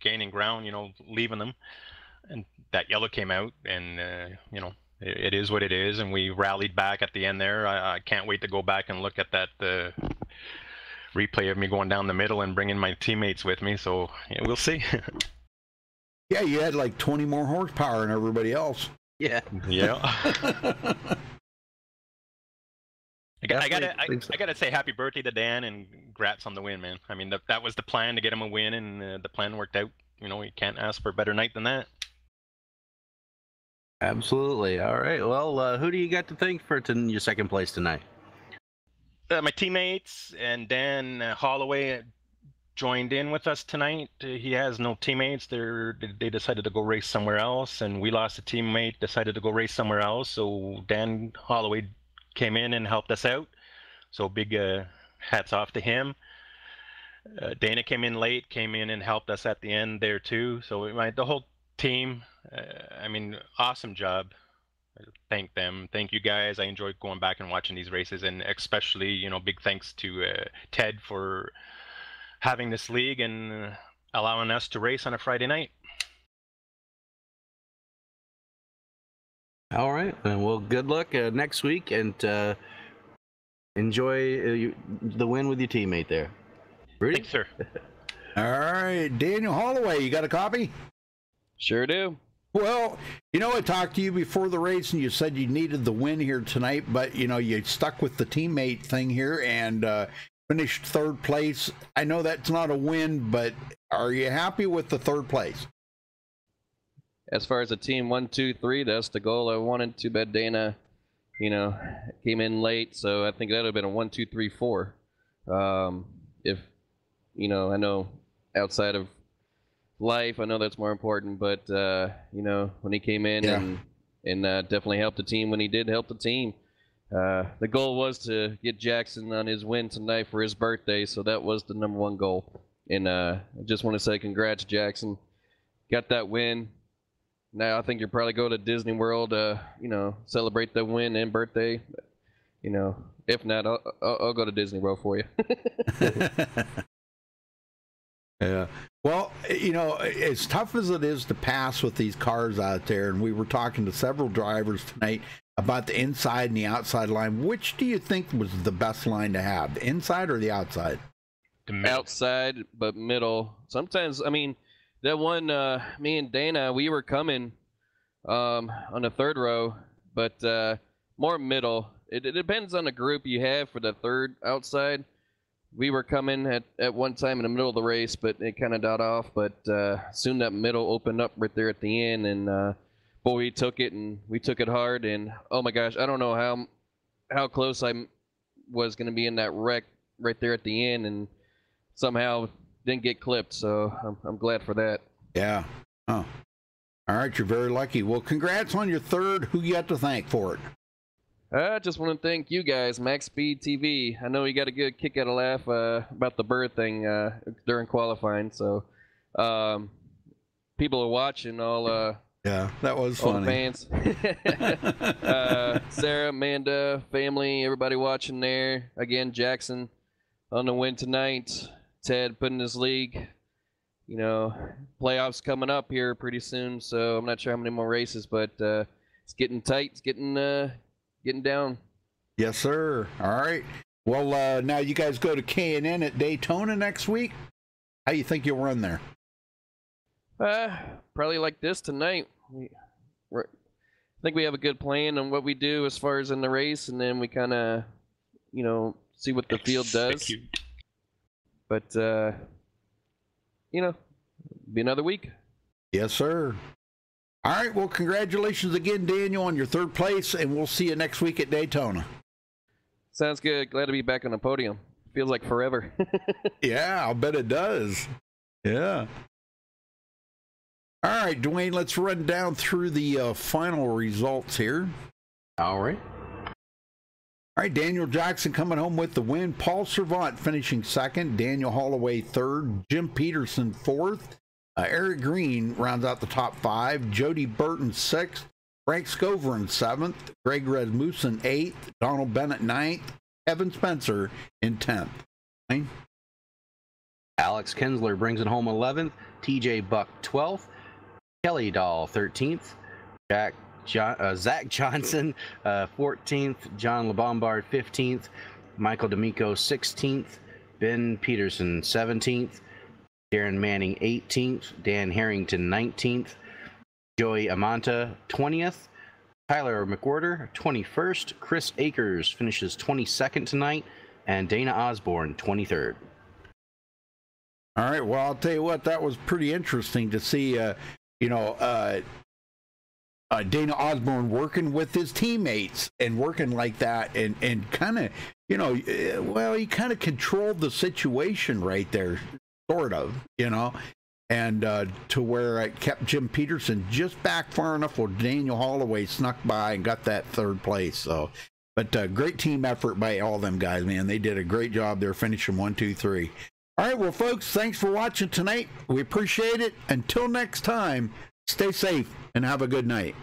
Speaker 8: gaining ground. You know, leaving them. And that yellow came out, and you know, it is what it is. And we rallied back at the end there. I can't wait to go back and look at that replay of me going down the middle and bringing my teammates with me. So yeah, we'll see.
Speaker 1: Yeah, you had like 20 more horsepower than everybody else.
Speaker 2: Yeah.
Speaker 8: Yeah. I gotta say happy birthday to Dan and congrats on the win, man. I mean, that was the plan, to get him a win, and the plan worked out. You know, you can't ask for a better night than that.
Speaker 2: Absolutely. All right. Well, who do you got to thank for your second place tonight?
Speaker 8: My teammates and Dan Holloway joined in with us tonight. He has no teammates. They decided to go race somewhere else, and we lost a teammate, decided to go race somewhere else. So Dan Holloway came in and helped us out. So big hats off to him. Dana came in late, came in and helped us at the end there too. So the whole team, I mean, awesome job. Thank them. Thank you guys. I enjoyed going back and watching these races, and especially, you know, big thanks to Ted for having this league and allowing us to race on a Friday night.
Speaker 2: All right. Well, good luck next week, and enjoy the win with your teammate there. Rudy?
Speaker 8: Thanks, sir.
Speaker 1: All right, Daniel Holloway, you got a copy?
Speaker 11: Sure do.
Speaker 1: Well, you know, I talked to you before the race, and you said you needed the win here tonight, but, you know, you stuck with the teammate thing here and finished third place. I know that's not a win, but are you happy with the third place?
Speaker 11: As far as a team 1, 2, 3, that's the goal I wanted. Too bad Dana, you know, came in late, so I think that would have been a 1, 2, 3, 4. If, you know, I know outside of life, I know that's more important, but you know, when he came in and definitely helped the team when he did help the team. The goal was to get Jackson on his win tonight for his birthday, so that was the #1 goal. And I just want to say congrats, Jackson. Got that win. Now I think you'll probably go to Disney World, you know, celebrate the win and birthday. You know, if not, I'll go to Disney World for you.
Speaker 1: Yeah. Well, you know, as tough as it is to pass with these cars out there, and we were talking to several drivers tonight about the inside and the outside line, which do you think was the best line to have, the inside or the outside?
Speaker 11: Outside, but middle. Sometimes, I mean, that one, me and Dana, we were coming on the third row, but more middle. It depends on the group you have for the third outside. We were coming at one time in the middle of the race, but it kind of died off. But soon that middle opened up right there at the end, and boy, we took it, and we took it hard. And oh my gosh, I don't know how close I was going to be in that wreck right there at the end, and somehow didn't get clipped. So I'm glad for that.
Speaker 1: Yeah. Oh. All right, you're very lucky. Well, congrats on your third. Who you got to thank for it?
Speaker 11: I just want to thank you guys, MaxSpeedTV. I know you got a good kick out of laugh about the bird thing during qualifying. So people are watching, all
Speaker 1: yeah, that was
Speaker 11: all
Speaker 1: funny.
Speaker 11: The fans. Sarah, Amanda, family, everybody watching there. Again, Jackson on the win tonight. Ted putting his league. You know, playoffs coming up here pretty soon, so I'm not sure how many more races, but it's getting tight. It's getting down.
Speaker 1: Yes, sir. All right. Well, now you guys go to K&N at Daytona next week. How do you think you'll run there?
Speaker 11: Probably like this tonight. I think we have a good plan on what we do as far as in the race, and then we kind of, you know, see what the field does. But, you know, be another week.
Speaker 1: Yes, sir. All right. Well, congratulations again, Daniel, on your 3rd place, and we'll see you next week at Daytona.
Speaker 11: Sounds good. Glad to be back on the podium. Feels like forever.
Speaker 1: Yeah, I'll bet it does. Yeah. All right, Dwayne, let's run down through the final results here.
Speaker 2: All right.
Speaker 1: All right, Daniel Jackson coming home with the win. Paul Servant finishing 2nd. Daniel Holloway 3rd. Jim Peterson 4th. Eric Green rounds out the top 5. Jody Burton 6th. Frank Scover in 7th. Greg Rasmussen 8th. Donald Bennett 9th. Evan Spencer in 10th.
Speaker 2: Alex Kinsler brings it home 11th. TJ Buck 12th. Kelly Dahl 13th. Zach Johnson 14th. John LeBombard 15th. Michael D'Amico 16th. Ben Peterson 17th. Darren Manning 18th, Dan Harrington 19th, Joey Amanta 20th, Tyler McWhorter 21st, Chris Akers finishes 22nd tonight, and Dana Osborne 23rd.
Speaker 1: All right, well, I'll tell you what, that was pretty interesting to see, Dana Osborne working with his teammates and working like that and kind of, he kind of controlled the situation right there. Sort of, and to where it kept Jim Peterson just back far enough where Daniel Holloway snuck by and got that 3rd place. So, but great team effort by all them guys, man. They did a great job there finishing 1, 2, 3. All right, well, folks, thanks for watching tonight. We appreciate it. Until next time, stay safe and have a good night.